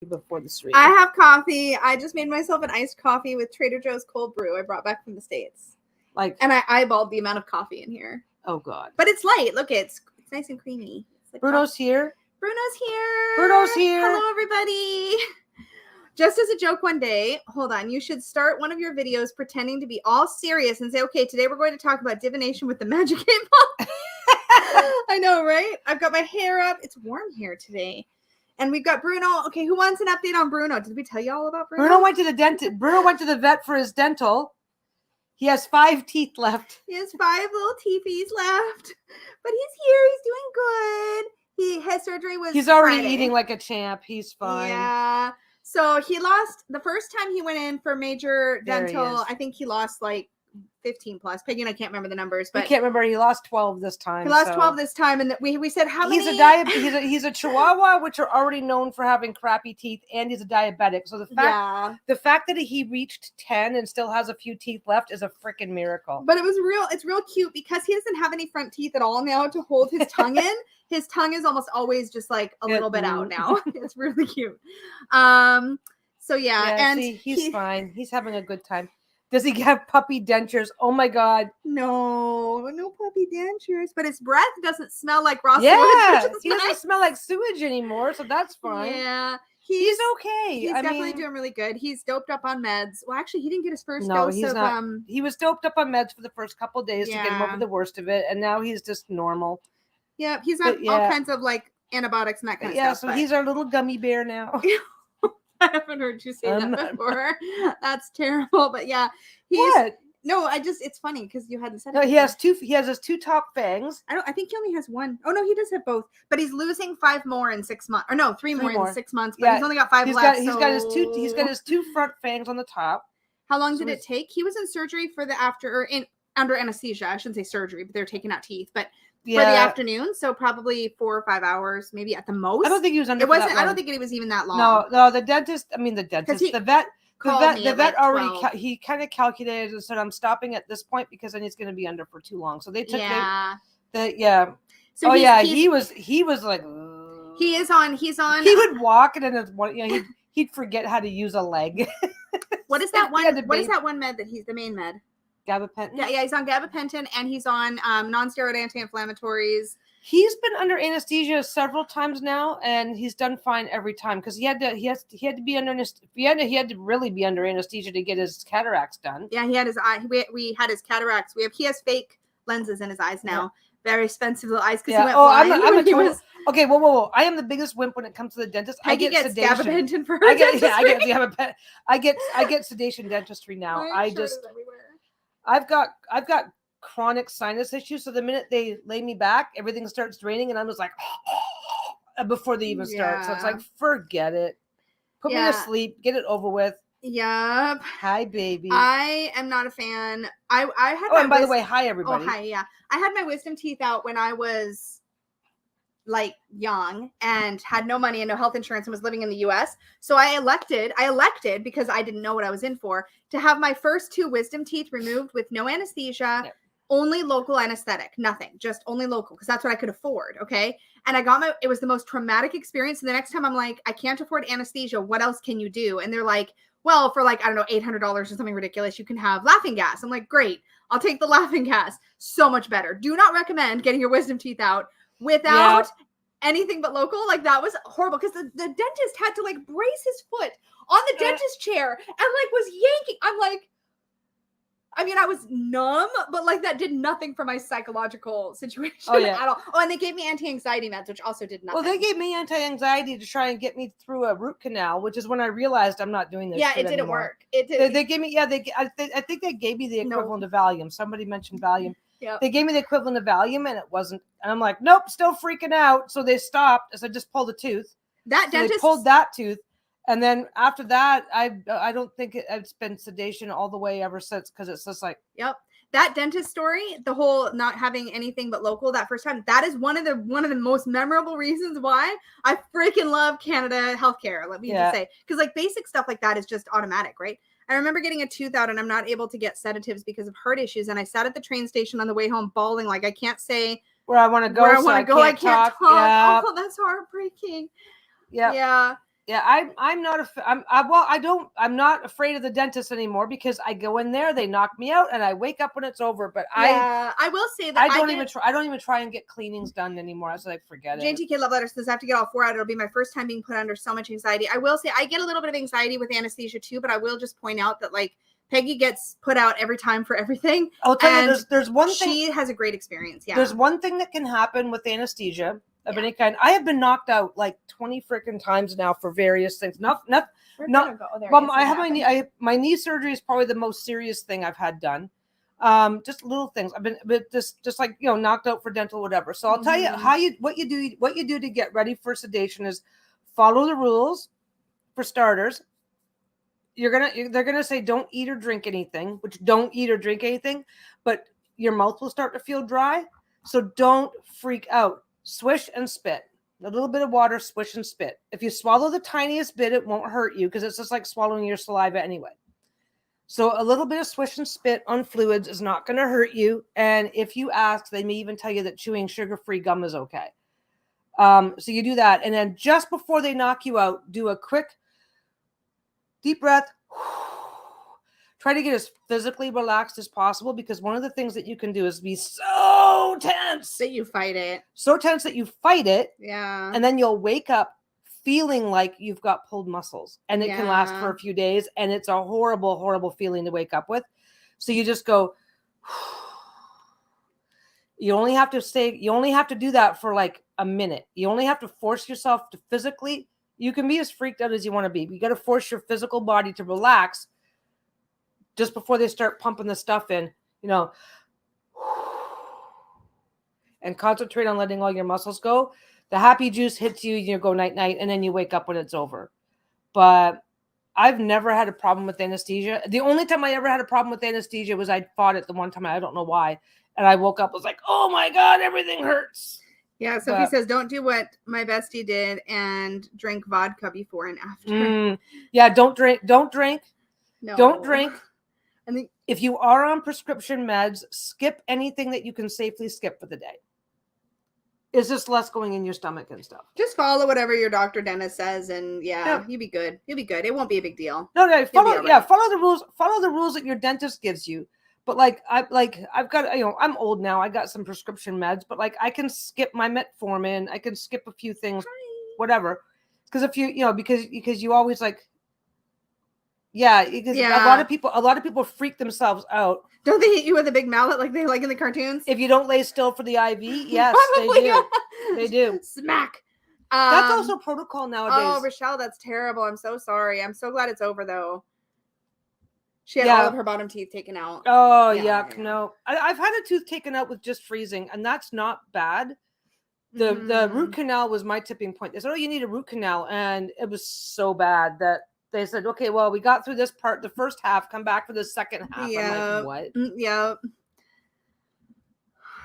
before the stream. I have coffee. I just made myself an iced coffee with Trader Joe's cold brew I brought back from the States. And I eyeballed the amount of coffee in here. Oh, God. But it's light. Look, it's nice and creamy. It's like Bruno's here. Bruno's here. Bruno's here. Hello, everybody. Just as a joke one day, hold on, you should start one of your videos pretending to be all serious and say, okay, today we're going to talk about divination with the magic 8 Ball. I know, right? I've got my hair up. It's warm here today. And we've got Bruno. Okay, who wants an update on Bruno? Did we tell you all about Bruno? Bruno went to the dentist. Bruno went to the vet for his dental. He has 5 teeth left. He has 5 little teethies left. But he's here. He's doing good. His surgery was He's already Friday. eating like a champ. He's fine. Yeah. So he lost, the first time he went in for major dental, I think he lost like 15 plus. Peggy and I can't remember the numbers, but I can't remember. He lost 12 this time. He lost 12 this time, and we said how many? He's a Chihuahua, which are already known for having crappy teeth, and he's a diabetic. So the fact that he reached 10 and still has a few teeth left is a freaking miracle. But it's real cute because he doesn't have any front teeth at all now to hold his tongue in. His tongue is almost always just like a little bit out now. It's really cute. So and he's fine. He's having a good time. Does he have puppy dentures? Oh my God. No puppy dentures. But his breath doesn't smell like raw sewage. Yeah, he doesn't smell like sewage anymore, so that's fine. Yeah. He's okay. He's definitely doing really good. He's doped up on meds. Well, actually, he didn't get his first dose he's of not. He was doped up on meds for the first couple of days to get him over the worst of it, and now he's just normal. Yeah, he's on all kinds of like antibiotics and that kind of stuff. Yeah, so he's our little gummy bear now. I haven't heard you say that before. That's terrible. But yeah, it's funny because you hadn't said it. No, he has his 2 top fangs. I think he only has 1. Oh no, he does have both. But he's losing 5 more in 6 months. Or no, 3 more in 6 months. But he's only got 5 left. He's got his 2 front fangs on the top. How long did it take? He was in surgery for the under anesthesia. I shouldn't say surgery, but they're taking out teeth. But for the afternoon, so probably 4 or 5 hours, maybe at the most. I don't think he was under. It wasn't. I don't think it was even that long. No, the dentist. The vet already. He kind of calculated and said, "I'm stopping at this point because then he's going to be under for too long." So they took So he was like. He is on. He's on. He would walk and then he'd forget how to use a leg. What is that one? What is that one med that he's the main med? Gabapentin. Yeah, he's on gabapentin and he's on non-steroid anti-inflammatories. He's been under anesthesia several times now, and he's done fine every time because he had to be under he had to really be under anesthesia to get his cataracts done. Yeah, he had his eye. We had his cataracts. He has fake lenses in his eyes now. Yeah. Very expensive little eyes because he went blind. Okay, whoa! I am the biggest wimp when it comes to the dentist. Peggy I get gabapentin for her I get sedation dentistry now. I've got chronic sinus issues, so the minute they lay me back, everything starts draining, and I'm just like before they even start. So it's like, forget it. Put me to sleep. Get it over with. Yep. Hi, baby. I am not a fan. I had. Oh, and by the way, hi everybody. Oh, hi. Yeah, I had my wisdom teeth out when I was like young and had no money and no health insurance and was living in the US. So I elected because I didn't know what I was in for to have my first 2 wisdom teeth removed with no anesthesia, only local anesthetic, nothing, just only local because that's what I could afford. Okay. And it was the most traumatic experience. And the next time I'm like, I can't afford anesthesia. What else can you do? And they're like, well, for like, I don't know, $800 or something ridiculous, you can have laughing gas. I'm like, great. I'll take the laughing gas. So much better. Do not recommend getting your wisdom teeth out without anything but local. Like that was horrible because the dentist had to like brace his foot on the dentist chair and like was yanking. I'm like, I was numb, but like that did nothing for my psychological situation at all. Oh, and they gave me anti-anxiety meds, which also did nothing. Well, they gave me anti-anxiety to try and get me through a root canal, which is when I realized I'm not doing this. Yeah, it didn't work. It did. They gave me. Yeah, I think they gave me the equivalent of Valium. Somebody mentioned Valium. Yeah. They gave me the equivalent of Valium, and it wasn't. And I'm like, nope, still freaking out. So they stopped. So I just pulled a tooth. Dentist they pulled that tooth. And then after that, I don't think it's been sedation all the way ever since because it's just like. Yep. That dentist story, the whole not having anything but local that first time, that is one of the most memorable reasons why I freaking love Canada healthcare. Let me just say, because like basic stuff like that is just automatic, right? I remember getting a tooth out and I'm not able to get sedatives because of heart issues. And I sat at the train station on the way home bawling like I can't say where I want to go. I can't talk. Yeah. Oh, that's heartbreaking. Yeah. Yeah, I'm not I'm not afraid of the dentist anymore because I go in there, they knock me out, and I wake up when it's over. But I will say that I don't even try and get cleanings done anymore. I was like, forget it. JNT Kid Love Letter says I have to get all 4 out. It'll be my first time being put under so much anxiety. I will say I get a little bit of anxiety with anesthesia too, but I will just point out that like Peggy gets put out every time for everything. I'll tell you, there's one thing. She has a great experience. Yeah. There's one thing that can happen with anesthesia of any kind. I have been knocked out like 20 freaking times now for various things. Well, I have my knee surgery is probably the most serious thing I've had done. Just little things. I've been just like, knocked out for dental, whatever. So I'll tell you what you do to get ready for sedation is follow the rules. For starters, they're gonna say don't eat or drink anything, which don't eat or drink anything, but your mouth will start to feel dry. So don't freak out. Swish and spit. A little bit of water, swish and spit. If you swallow the tiniest bit, it won't hurt you because it's just like swallowing your saliva anyway. So a little bit of swish and spit on fluids is not going to hurt you. And if you ask, they may even tell you that chewing sugar-free gum is okay. So you do that. And then just before they knock you out, do a quick deep breath. Try to get as physically relaxed as possible because one of the things that you can do is be so tense that you fight it. So tense that you fight it. Yeah. And then you'll wake up feeling like you've got pulled muscles and it can last for a few days. And it's a horrible, horrible feeling to wake up with. So you just go, you only have to do that for like a minute. You only have to force yourself to physically, you can be as freaked out as you want to be. You got to force your physical body to relax just before they start pumping the stuff in, and concentrate on letting all your muscles go. The happy juice hits you, you go night night, and then you wake up when it's over. But I've never had a problem with anesthesia. The only time I ever had a problem with anesthesia was I fought it the one time. I don't know why. And I woke up, was like, oh my God, everything hurts. Yeah, Sophie says, don't do what my bestie did and drink vodka before and after. Yeah, don't drink. No. Don't drink. If you are on prescription meds, skip anything that you can safely skip for the day. It's just less going in your stomach and stuff. Just follow whatever your doctor dentist says, and you'll be good. You'll be good. It won't be a big deal. No, follow the rules. Follow the rules that your dentist gives you. But I've got, I'm old now. I got some prescription meds, but I can skip my metformin. I can skip a few things, whatever. Because if because you always a lot of people freak themselves out. Don't they hit you with a big mallet like they like in the cartoons? If you don't lay still for the IV, yes, they do. They do. Smack. That's also protocol nowadays. Oh, Rochelle, that's terrible. I'm so sorry. I'm so glad it's over though. She had all of her bottom teeth taken out. Oh, yuck. Yeah. No. I've had a tooth taken out with just freezing, and that's not bad. The root canal was my tipping point. They said, oh, you need a root canal. And it was so bad that they said, okay, well, we got through this part, the first half, come back for the second half. I'm like, what? Yeah.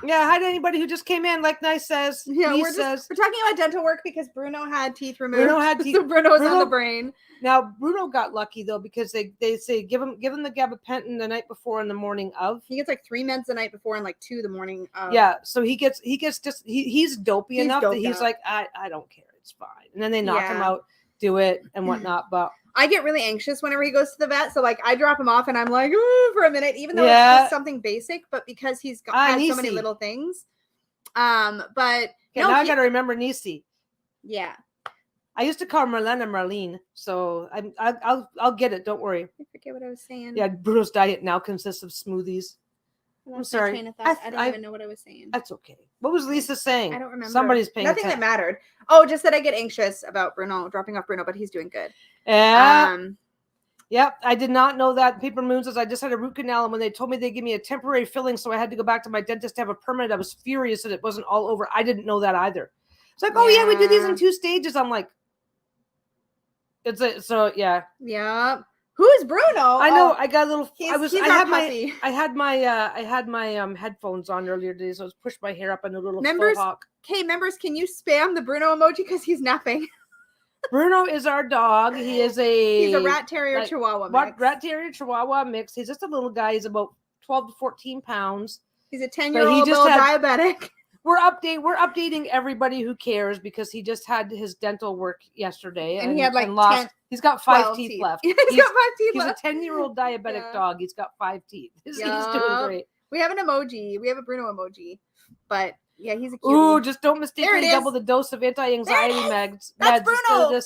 Yeah, hi to anybody who just came in, like Nice says. Yeah, we're talking about dental work because Bruno had teeth removed. So Bruno was on the brain. Now, Bruno got lucky, though, because they say give him the gabapentin the night before and the morning of. He gets 3 meds the night before and 2 the morning of. Yeah, so he's dopey enough that he's like, I don't care, it's fine. And then they knock him out, do it, and whatnot, but... I get really anxious whenever he goes to the vet. So I drop him off and I'm like, ooh, for a minute, even though it's just something basic, but because he's got so many little things. But now I got to remember Nisi. Yeah. I used to call Marlene. So I'll get it. Don't worry. I forget what I was saying. Yeah. Bruno's diet now consists of smoothies. I'm sorry. I don't even know what I was saying. That's okay. What was Lisa saying? I don't remember. Somebody's paying Nothing attention. that mattered. Oh, just that I get anxious about Bruno, dropping off Bruno, but he's doing good. Yep. I did not know that. Paper Moon says I just had a root canal, and when they told me they give me a temporary filling, so I had to go back to my dentist to have a permanent, I was furious that it wasn't all over. I didn't know that either. It's like, oh yeah, we do these in 2 stages. I'm like, yeah. Yeah. Who is Bruno? I know. I got a little. I had my headphones on earlier today, so I was pushed my hair up in a little faux hawk. Okay, members, can you spam the Bruno emoji because he's napping? Bruno is our dog. He's a rat terrier chihuahua mix. Rat terrier chihuahua mix. He's just a little guy. He's about 12 to 14 pounds. He's a 10-year-old little diabetic. we're updating everybody who cares because he just had his dental work yesterday and he had like he's got 5 teeth left. He's got 5 teeth He's left. a 10-year-old diabetic dog. He's got 5 teeth. He's doing great. We have an emoji. We have a Bruno emoji. But yeah, he's a cutie. Ooh, just don't mistakenly double the dose of anti-anxiety meds. That's Bruno.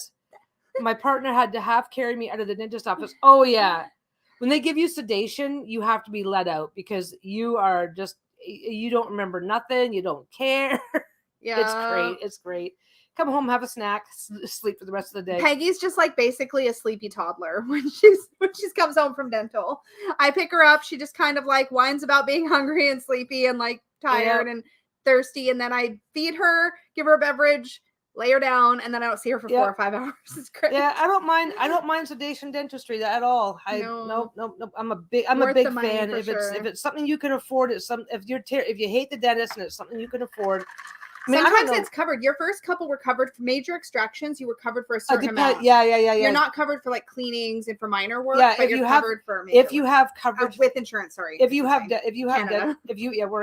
My partner had to half carry me out of the dentist office. Oh yeah. When they give you sedation, you have to be let out because you don't remember nothing. You don't care. Yeah. It's great. Come home, have a snack, sleep for the rest of the day. Peggy's just like basically a sleepy toddler when she comes home from dental. I pick her up. She just kind of like whines about being hungry and sleepy and like tired and thirsty. And then I feed her, give her a beverage, lay her down, and then I don't see her for 4 or 5 hours. It's great. Yeah, I don't mind sedation dentistry at all. No. I'm a big fan. If it's something you can afford, if you hate the dentist and it's something you can afford. I mean, sometimes it's covered. Your first couple were covered for major extractions. You were covered for a certain amount. Yeah. You're not covered for like cleanings and for minor work. Yeah, but you're covered for major if you have coverage with insurance. Sorry. We're in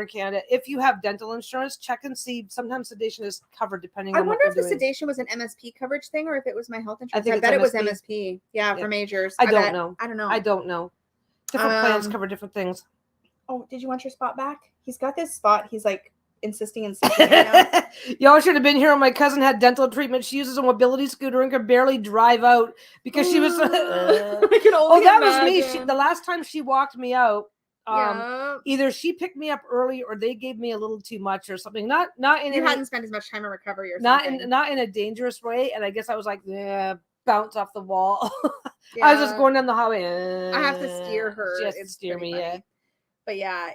Canada. If you have dental insurance, check and see. Sometimes sedation is covered depending. I on wonder what if the doing. Sedation was an MSP coverage thing or if it was my health insurance. I bet it was MSP. Yeah, for majors. I don't know. I don't know. Different plans cover different things. Oh, did you want your spot back? He's got this spot. He's like insisting and sleeping right now. Y'all should have been here when my cousin had dental treatment. She uses a mobility scooter and could barely drive out because she was I can only that imagine. was me. The last time she walked me out, either she picked me up early or they gave me a little too much or something. Not in you hadn't spent as much time in recovery or something. Not in a dangerous way. And I guess I was like, bounce off the wall. I was just going down the highway. I have to steer her. She has to steer me. Yeah. But yeah,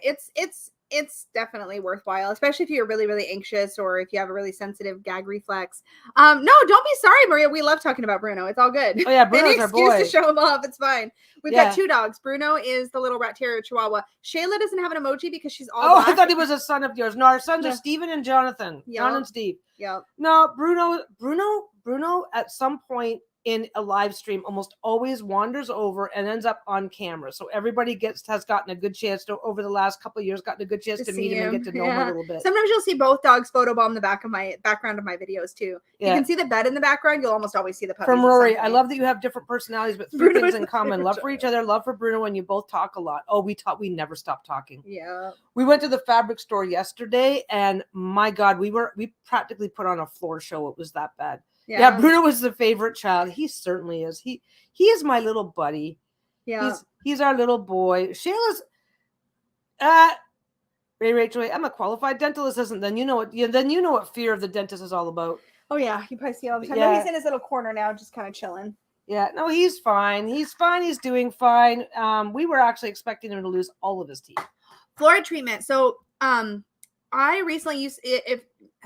it's definitely worthwhile, especially if you're really, really anxious or if you have a really sensitive gag reflex. No, don't be sorry, Maria. We love talking about Bruno. It's all good. Oh yeah, Bruno's our boy. Any excuse to show him off. It's fine. We've got 2 dogs. Bruno is the little rat terrier Chihuahua. Shayla doesn't have an emoji because she's all black. I thought he was a son of yours. No, our sons are Steven and Jonathan. John and Steve. Yeah. No, Bruno at some point in a live stream almost always wanders over and ends up on camera. So everybody has gotten a good chance to, over the last couple of years, gotten a good chance to meet him and get to know him a little bit. Sometimes you'll see both dogs photobomb the background of my videos too. You can see the bed in the background. You'll almost always see the puppies. From Rory, I love that you have different personalities, but 3 things in common: love for each other, love for Bruno, and you both talk a lot. Oh, we never stop talking. Yeah. We went to the fabric store yesterday, and my God, we practically put on a floor show. It was that bad. Yeah, Bruno was the favorite child. He certainly is. He is my little buddy. Yeah. He's our little boy. Shayla's Rachel, I'm a qualified dental assistant. Then you know what fear of the dentist is all about. Oh yeah, you probably see all the time. Yeah. No, he's in his little corner now, just kind of chilling. Yeah, no, he's fine. He's fine. He's doing fine. We were actually expecting him to lose all of his teeth. Fluoride treatment. So I recently used if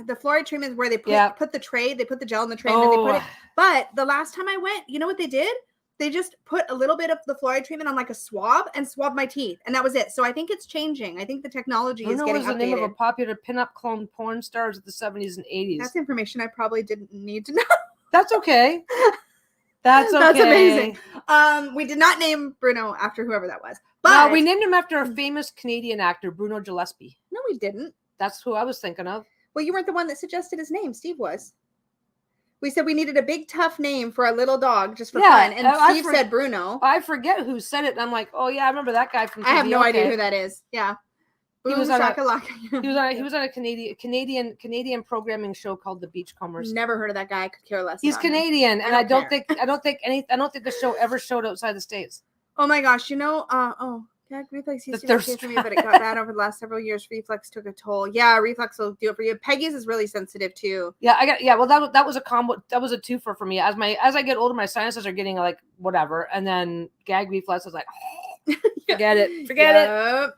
the fluoride treatment is where they put the tray, they put the gel in the tray, and then they put it. But the last time I went, you know what they did? They just put a little bit of the fluoride treatment on like a swab and swabbed my teeth, and that was it. So I think it's changing. I think the technology is getting updated. Was the name of a popular pinup clone porn stars of the 70s and 80s. That's information I probably didn't need to know. That's okay. That's okay. That's amazing. We did not name Bruno after whoever that was, but no, we named him after a famous Canadian actor, Bruno Gillespie. No, we didn't. That's who I was thinking of. Well, you weren't the one that suggested his name. Steve was. We said we needed a big, tough name for a little dog just for fun. And Steve said Bruno. I forget who said it. And I'm like, oh, yeah, I remember that guy from TV. I have no idea who that is. Yeah. He was on a Canadian programming show called The Beachcombers. Never heard of that guy. I could care less. He's Canadian. And I don't think the show ever showed outside the States. Oh, my gosh. Gag reflex used to be okay for me, but it got bad over the last several years. Reflex took a toll. Yeah, reflex will do it for you. Peggy's is really sensitive too. Yeah, well, that was a combo. That was a twofer for me. As I get older, my sinuses are getting like whatever, and then gag reflex is like, forget it.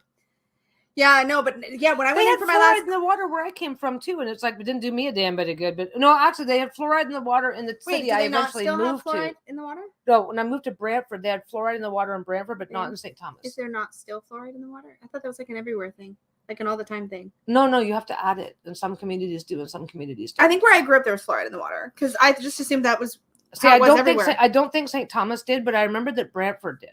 Yeah, no, but yeah, when I went in for my last in the water where I came from too, and it's like it didn't do me a damn bit of good. But no, actually, they had fluoride in the water in the city. I eventually moved to. In the water? No, when I moved to Brantford, they had fluoride in the water in Brantford, but not in St. Thomas. Is there not still fluoride in the water? I thought that was like an everywhere thing, like an all the time thing. No, you have to add it, and some communities do, and some communities don't. I think where I grew up, there was fluoride in the water because I just assumed that was. See, I don't think St. Thomas did, but I remember that Brantford did.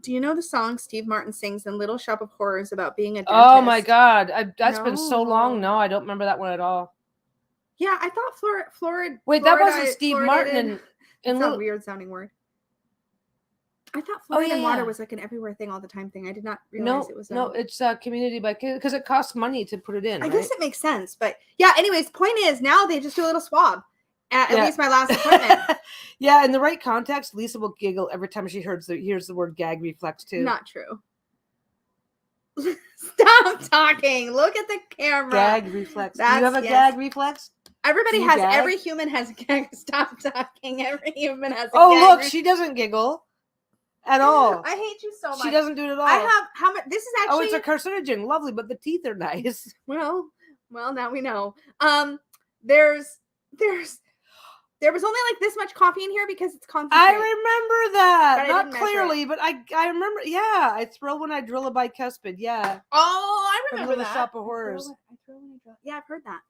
Do you know the song Steve Martin sings in Little Shop of Horrors about being a dentist? Oh my God. That's been so long. No. No, I don't remember that one at all. Yeah, I thought Florida. Wait, that wasn't Steve Martin and in it's a weird sounding word. I thought fluoride in water was like an everywhere thing all the time thing. I did not realize it was. No, it's community by because it costs money to put it in. I guess it makes sense, but yeah. Anyways, point is now they just do a little swab. At least my last appointment. Yeah, in the right context, Lisa will giggle every time she hears the word gag reflex too. Not true. Stop talking. Look at the camera. Gag reflex. Do you have a gag reflex? Everybody has. Gag? Every human has a gag. Stop talking. Every human has a gag. Oh, look, she doesn't giggle. At all. I hate you so much. She doesn't do it at all. I have how much? This is actually. Oh, it's a carcinogen. Lovely, but the teeth are nice. Well, now we know. There was only like this much coffee in here because it's concentrate. I remember that. Not clearly, but I remember. Yeah, I throw when I drill a bicuspid. Yeah. Oh, I remember that. Shop of Horrors. I throw when I drill. Yeah, I've heard that.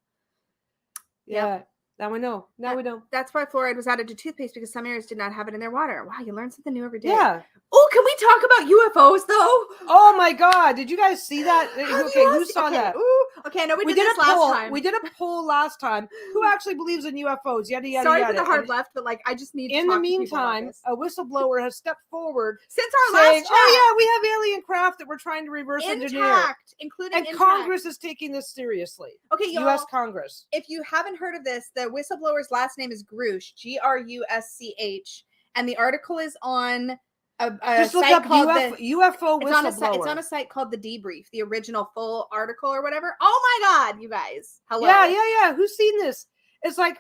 Yeah. Now we know. We know. That's why fluoride was added to toothpaste because some areas did not have it in their water. Wow, you learn something new every day. Yeah. Oh, can we talk about UFOs though? Oh my God! Did you guys see that? Okay, who saw that? Ooh, okay, I know we did this last time. We did a poll last time. Who actually believes in UFOs? Yada yada. Sorry yada. for the hard left, but like I just need. In the meantime, a whistleblower has stepped forward since our last chat. Oh yeah, we have alien craft that we're trying to reverse engineer, including and Congress is taking this seriously. Okay, y'all, U.S. Congress. If you haven't heard of this, the whistleblower's last name is Grusch, Grusch, and the article is on a site called UFO whistleblower. It's on a site called The Debrief, the original full article or whatever. Oh my God, you guys! Hello. Yeah. Who's seen this? It's like,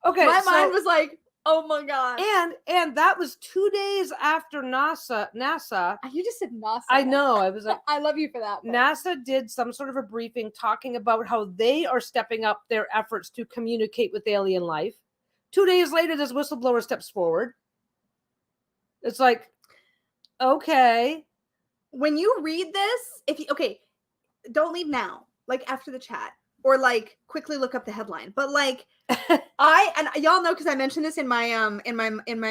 okay, my mind was like, oh my God. And that was 2 days after NASA. You just said NASA. I know. I was like, I love you for that. But. NASA did some sort of a briefing talking about how they are stepping up their efforts to communicate with alien life. 2 days later, this whistleblower steps forward. It's like, okay. When you read this, don't leave now, like after the chat, or like quickly look up the headline. But like and y'all know because I mentioned this in my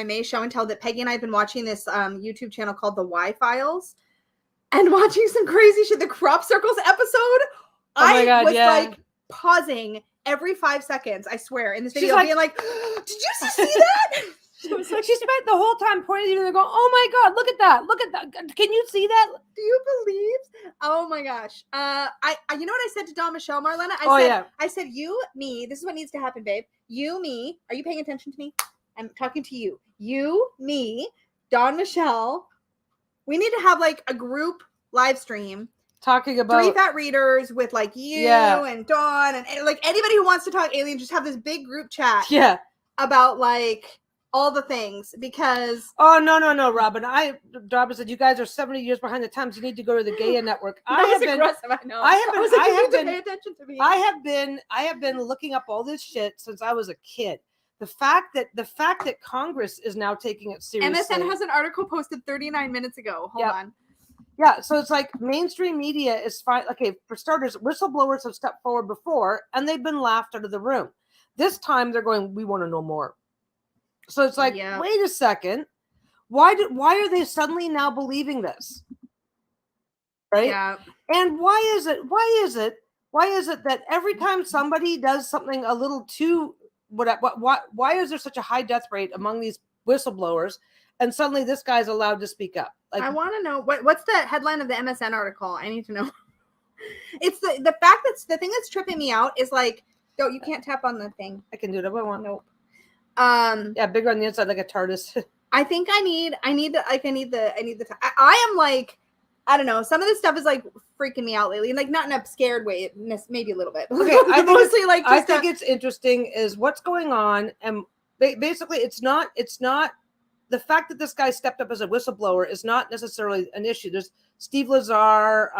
May show and tell that Peggy and I have been watching this YouTube channel called The Y Files and watching some crazy shit. The crop circles episode. I was like pausing every 5 seconds, I swear, in this video, being like, did you see that? She spent the whole time pointing at you and going, oh my God, look at that. Can you see that? Do you believe? Oh my gosh. You know what I said to Dawn Michelle, Marlena? I said, you, me, this is what needs to happen, babe. You, me, are you paying attention to me? I'm talking to you. You, me, Dawn Michelle. We need to have like a group live stream. Talking about 3 fat readers with like you and Dawn and like anybody who wants to talk alien, just have this big group chat. Yeah. About like all the things because no, Robin. Robin said you guys are 70 years behind the times. You need to go to the Gaia Network. I have been looking up all this shit since I was a kid. The fact that Congress is now taking it seriously. MSN has an article posted 39 minutes ago. Hold on. Yeah, so it's like mainstream media is fine. Okay, for starters, whistleblowers have stepped forward before and they've been laughed out of the room. This time they're going, we want to know more. So it's like, wait a second. Why are they suddenly now believing this? Right? Yeah. And why is it that every time somebody does something a little too why is there such a high death rate among these whistleblowers and suddenly this guy's allowed to speak up? Like, I want to know what's the headline of the MSN article? I need to know. It's the fact that's the thing that's tripping me out is like, you can't tap on the thing. I can do it if I want. Nope. Yeah, bigger on the inside like a TARDIS. I think I need the I am like, I don't know. Some of this stuff is like freaking me out lately, and like not in a scared way, maybe a little bit. Okay, I think it's interesting is what's going on, and basically it's not the fact that this guy stepped up as a whistleblower is not necessarily an issue. There's Steve Lazar,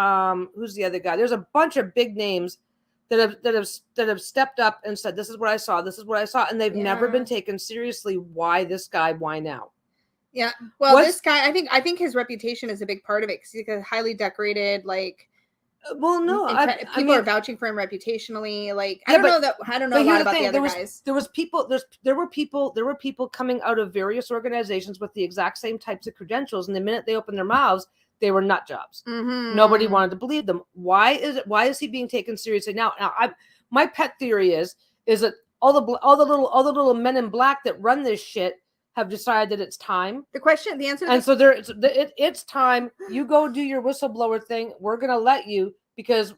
who's the other guy? There's a bunch of big names that have stepped up and said, this is what I saw, and they've never been taken seriously. Why this guy? Why now? Yeah. Well, this guy, I think his reputation is a big part of it because he's a highly decorated, like Well, no, people are vouching for him reputationally. Like, Yeah, I don't know a lot about the other guys. There were people coming out of various organizations with the exact same types of credentials, and the minute they opened their mouths, they were nut jobs. Nobody wanted to believe them. Why is he being taken seriously now? My pet theory is that all the little men in black that run this shit have decided that it's time. The answer. So it's time. You go do your whistleblower thing. We're gonna let you because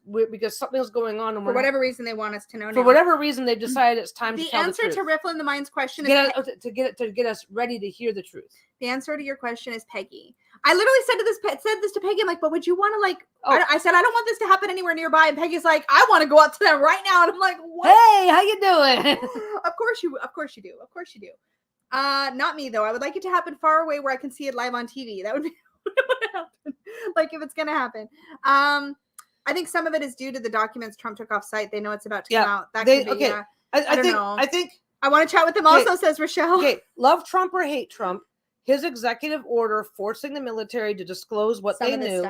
something's going on, and for whatever reason they want us to know. For whatever reason, they've decided it's time to tell the truth. The answer to Riffle in the Mind's question to get us ready to hear the truth. The answer to your question is Peggy. I literally said this to Peggy. I'm like, but would you want to like? Oh. I said I don't want this to happen anywhere nearby. And Peggy's like, I want to go up to them right now. And I'm like, what? Hey, how you doing? Of course you do. Not me though. I would like it to happen far away where I can see it live on TV. That would be what would happen. Like if it's gonna happen. I think some of it is due to the documents Trump took off site. They know it's about to come out. That could be. Okay. I don't know. I think I want to chat with them also, says Rochelle. Okay, love Trump or hate Trump. His executive order forcing the military to disclose what they knew,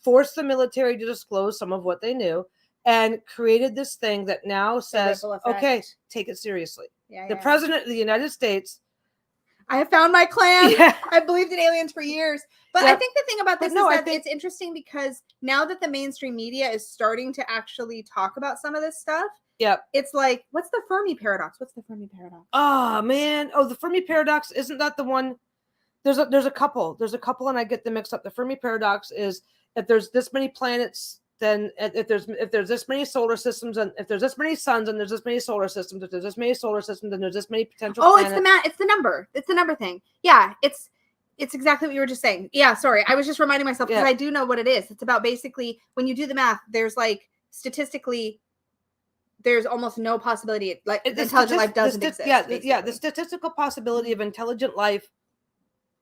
forced the military to disclose some of what they knew, and created this thing that now says, okay, take it seriously. The president of the United States. I have found my clan. Yeah. I believed in aliens for years. But I think the thing about this is that it's interesting because now that the mainstream media is starting to actually talk about some of this stuff, it's like, what's the Fermi paradox? Oh, man. Oh, the Fermi paradox, isn't that the one? There's a couple, and I get them mixed up. The Fermi paradox is if there's this many planets, then if there's this many solar systems, and if there's this many suns, and there's this many solar systems, if there's this many solar systems, then there's this many potential planets. It's the number thing. Yeah, it's exactly what you were just saying. Yeah, sorry, I was just reminding myself because I do know what it is. It's about basically when you do the math, there's like statistically, there's almost no possibility like intelligent life doesn't exist. The statistical possibility of intelligent life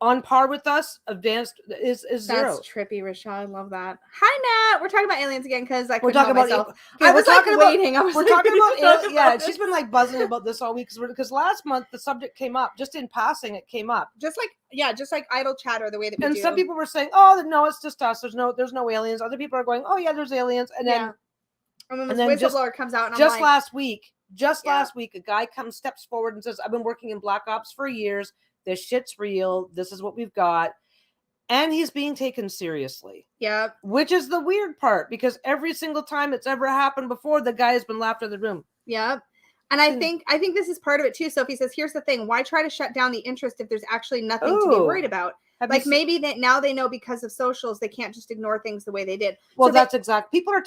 on par with us, advanced is zero. That's trippy, Rochelle. I love that. Hi, Nat. We're talking about aliens again because we're talking about myself. I was like waiting. We're talking about aliens. Yeah, she's been like buzzing about this all week because last month the subject came up. Just in passing, it came up. Just like idle chatter, the way that we do. And some people were saying, "Oh, no, it's just us. There's no aliens." Other people are going, "Oh, yeah, there's aliens." And then, and then this whistleblower comes out, and I'm like, last week, a guy steps forward and says, "I've been working in Black Ops for years. This shit's real. This is what we've got." And he's being taken seriously. Yeah. Which is the weird part because every single time it's ever happened before, the guy has been laughed out of the room. Yeah. And I think this is part of it too. Sophie says, here's the thing. Why try to shut down the interest if there's actually nothing to be worried about? Like maybe that now they know because of socials, they can't just ignore things the way they did. Well, so that's exact. People are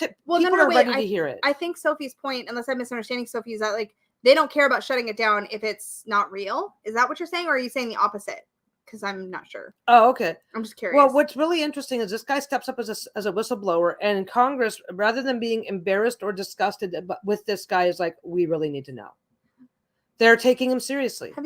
ready to hear it. I think Sophie's point, unless I'm misunderstanding Sophie, is that like, they don't care about shutting it down if it's not real. Is that what you're saying? Or are you saying the opposite? Because I'm not sure. Oh, okay. I'm just curious. Well, what's really interesting is this guy steps up as a whistleblower, and in Congress, rather than being embarrassed or disgusted with this guy, is like, we really need to know. They're taking him seriously. Have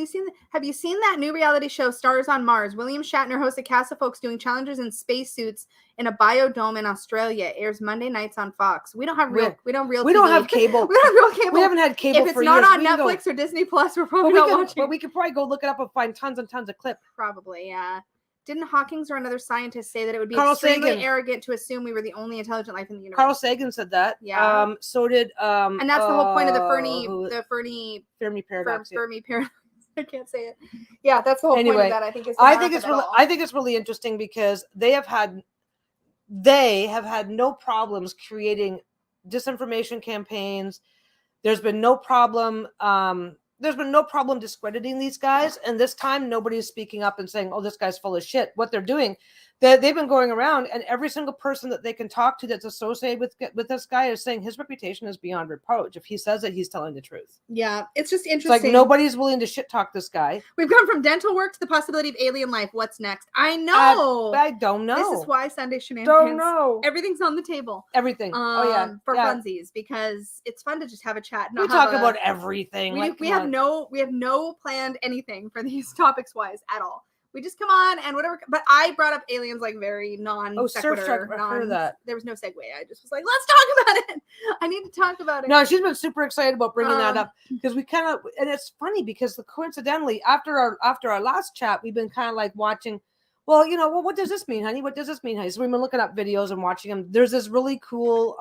you seen that new reality show, Stars on Mars? William Shatner hosts a cast of folks doing challenges in spacesuits in a biodome in Australia. It airs Monday nights on Fox. We don't have cable. We don't have cable. We haven't had cable for years. If it's not on Netflix or Disney Plus, we're probably not watching. But we could probably go look it up and find tons and tons of clips. Probably, yeah. Didn't Hawkins or another scientist say that it would be extremely arrogant to assume we were the only intelligent life in the universe? Carl Sagan said that. Yeah. So did and that's the whole point of the Fermi paradox. Fermi paradox. I can't say it. Yeah, that's the whole point of that. I think it's really interesting because they have had no problems creating disinformation campaigns. There's been no problem discrediting these guys, and this time nobody's speaking up and saying, "Oh, this guy's full of shit." What they're doing, they've been going around, and every single person that they can talk to that's associated with this guy is saying his reputation is beyond reproach. If he says it, he's telling the truth. Yeah, it's just interesting. It's like nobody's willing to shit talk this guy. We've gone from dental work to the possibility of alien life. What's next? I know. I don't know. This is why Sunday Shenanigans. Don't know. Everything's on the table. Everything. For funsies, because it's fun to just have a chat. We talk about everything. We have no planned anything for these topics wise at all. We just come on and whatever. But I brought up aliens like very non-sequitur. There was no segue. I just was like, let's talk about it. I need to talk about it. No, she's been super excited about bringing that up because we kind of, and it's funny because coincidentally after our last chat, we've been kind of like watching well, what does this mean, honey? What does this mean, honey? So we've been looking up videos and watching them. There's this really cool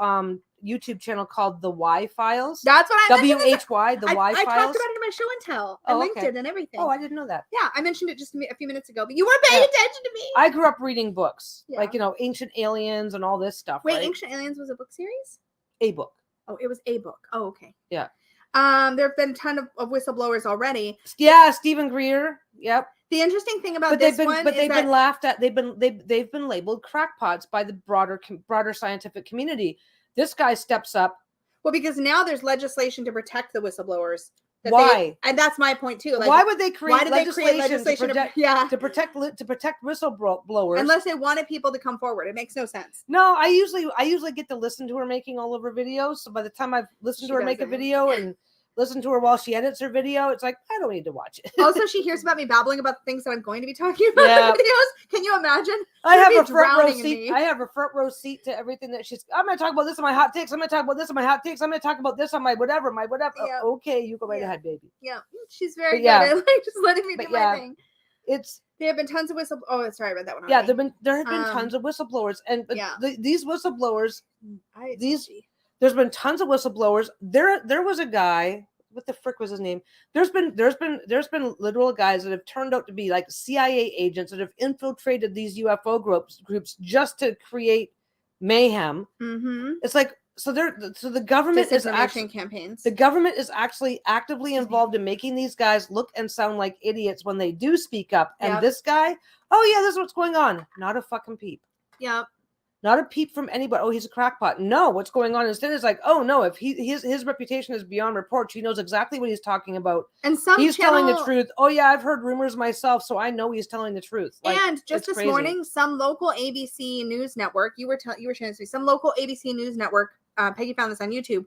YouTube channel called The Y Files. That's what I mentioned. WHY, The Y Files. I talked about it in my show and tell. I linked it and everything. Oh, I didn't know that. Yeah, I mentioned it just a few minutes ago, but you weren't paying attention to me. I grew up reading books, like, Ancient Aliens and all this stuff. Wait, right? Ancient Aliens was a book series? A book. Oh, it was a book. Oh, okay. Yeah. There have been a ton of whistleblowers already. Yeah, Stephen Greer. Yep. The interesting thing about they've been laughed at. They've been labeled crackpots by the broader scientific community. This guy steps up. Well, because now there's legislation to protect the whistleblowers. Why? And that's my point too. Like, why would they create legislation to protect whistleblowers? Unless they wanted people to come forward. It makes no sense. No, I usually get to listen to her making all of her videos. So by the time I've listened to her make a video and listen to her while she edits her video, it's like, I don't need to watch it. Also, she hears about me babbling about the things that I'm going to be talking about in the videos. Can you imagine? I have a front row seat. I have a front row seat to everything that I'm going to talk about this on my hot takes. I'm going to talk about this on my hot takes. I'm going to talk about this on my whatever. Yeah. Okay, you go right ahead, baby. Yeah, she's very good at just letting me do my thing. There have been tons of Oh, sorry, I read that one. Yeah, there have been tons of whistleblowers, and these whistleblowers, there's been tons of whistleblowers. There was a guy. What the frick was his name? There's been literal guys that have turned out to be like CIA agents that have infiltrated these UFO groups just to create mayhem. Mm-hmm. It's like so the government is actually campaigns. The government is actually actively involved in making these guys look and sound like idiots when they do speak up. And this guy, oh yeah, this is what's going on. Not a fucking peep. Yep. Not a peep from anybody. Oh, he's a crackpot. No, what's going on instead is like, oh no, if his reputation is beyond reproach, he knows exactly what he's talking about. And he's telling the truth. Oh yeah, I've heard rumors myself, so I know he's telling the truth. Like, and just this morning, some local ABC news network, you were sharing this, some local ABC news network, Peggy found this on YouTube,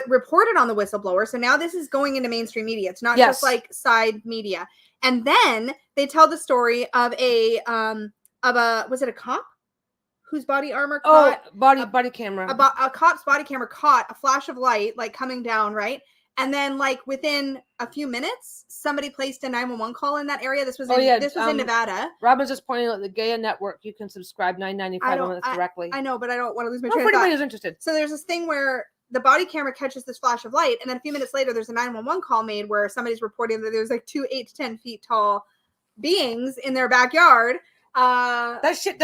reported on the whistleblower. So now this is going into mainstream media. It's not just like side media. And then they tell the story of was it a cop? Whose body armor caught body camera. A cop's body camera caught a flash of light like coming down, right? And then like within a few minutes, somebody placed a 911 call in that area. This was in Nevada. Robin's just pointing out the Gaia Network. You can subscribe $9.95 on it directly. I know, but I don't want to lose my train of thought. Anybody who's interested. So there's this thing where the body camera catches this flash of light, and then a few minutes later, there's a 911 call made where somebody's reporting that there's like 2 8 to 10 feet tall beings in their backyard. That shit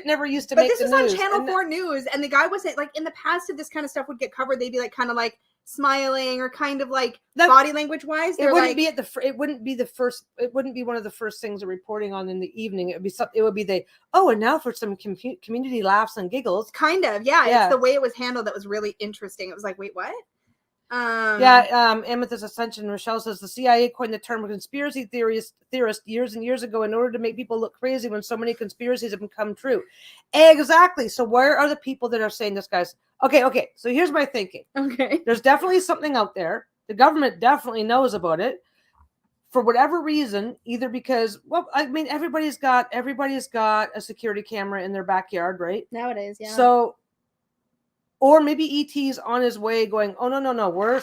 never used to make the news. But this was on Channel 4 News, and the guy wasn't like, in the past, if this kind of stuff would get covered, they'd be like kind of like smiling or kind of like body language wise. It wouldn't be one of the first things they're reporting on in the evening. It would be and now for some community laughs and giggles. Kind of, yeah. It's the way it was handled that was really interesting. It was like, wait, what? Amethyst Ascension Rochelle says the CIA coined the term conspiracy theorist years and years ago in order to make people look crazy when so many conspiracies have become true. Exactly. So where are the people that are saying this, guys? Okay. So here's my thinking. Okay. There's definitely something out there. The government definitely knows about it. For whatever reason, either because, everybody's got a security camera in their backyard, right? Nowadays, yeah. So. Or maybe ET's on his way going, oh, no, we're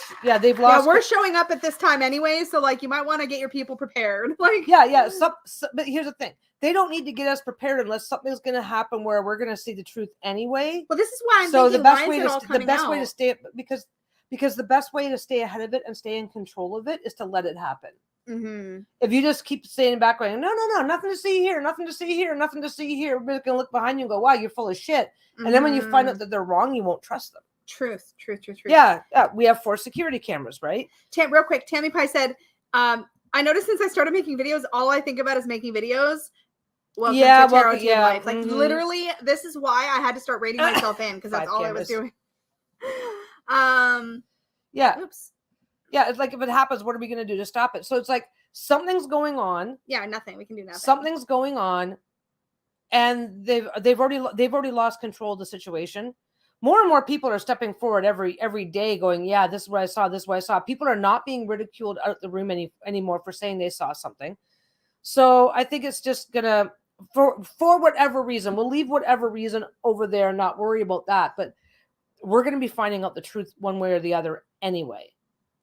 showing up at this time anyway, so, like, you might want to get your people prepared. Like, but here's the thing. They don't need to get us prepared unless something's going to happen where we're going to see the truth anyway. Well, this is why I'm thinking, the best way to stay, because the best way to stay ahead of it and stay in control of it is to let it happen. Mm-hmm. If you just keep staying back going, no, nothing to see here, nothing to see here, nothing to see here, everybody's going to look behind you and go, wow, you're full of shit. And then when you find out that they're wrong, you won't trust them. Truth. Yeah, we have 4 security cameras, right? Real quick, Tammy Pie said, I noticed since I started making videos, all I think about is making videos. Welcome to Tarot to Life. Like, literally, this is why I had to start rating myself in, because that's all I was doing. Yeah. Oops. Yeah, it's like, if it happens, what are we going to do to stop it? So it's like, something's going on. Yeah, nothing. We can do nothing. Something's going on. And they've already lost control of the situation. More and more people are stepping forward every day going, yeah, this is what I saw, this is what I saw. People are not being ridiculed out of the room anymore for saying they saw something. So I think it's just gonna, for whatever reason, we'll leave whatever reason over there and not worry about that. But we're going to be finding out the truth one way or the other anyway.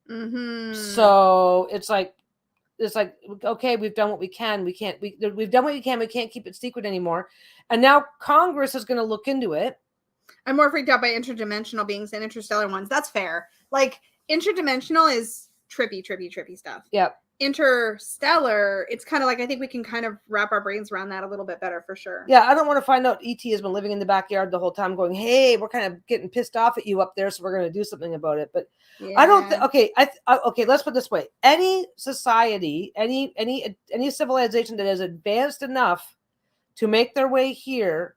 Mm-hmm. So it's like, it's like, okay, we've done what we can. We've done what we can. We can't keep it secret anymore. And now Congress is going to look into it. I'm more freaked out by interdimensional beings than interstellar ones. That's fair. Like interdimensional is trippy stuff. Yep. Interstellar, it's kind of like, I think we can kind of wrap our brains around that a little bit better for sure. Yeah, I don't want to find out ET has been living in the backyard the whole time going, hey, we're kind of getting pissed off at you up there, so we're going to do something about it. But yeah. I don't think, okay, okay, let's put it this way. Any society, any civilization that is advanced enough to make their way here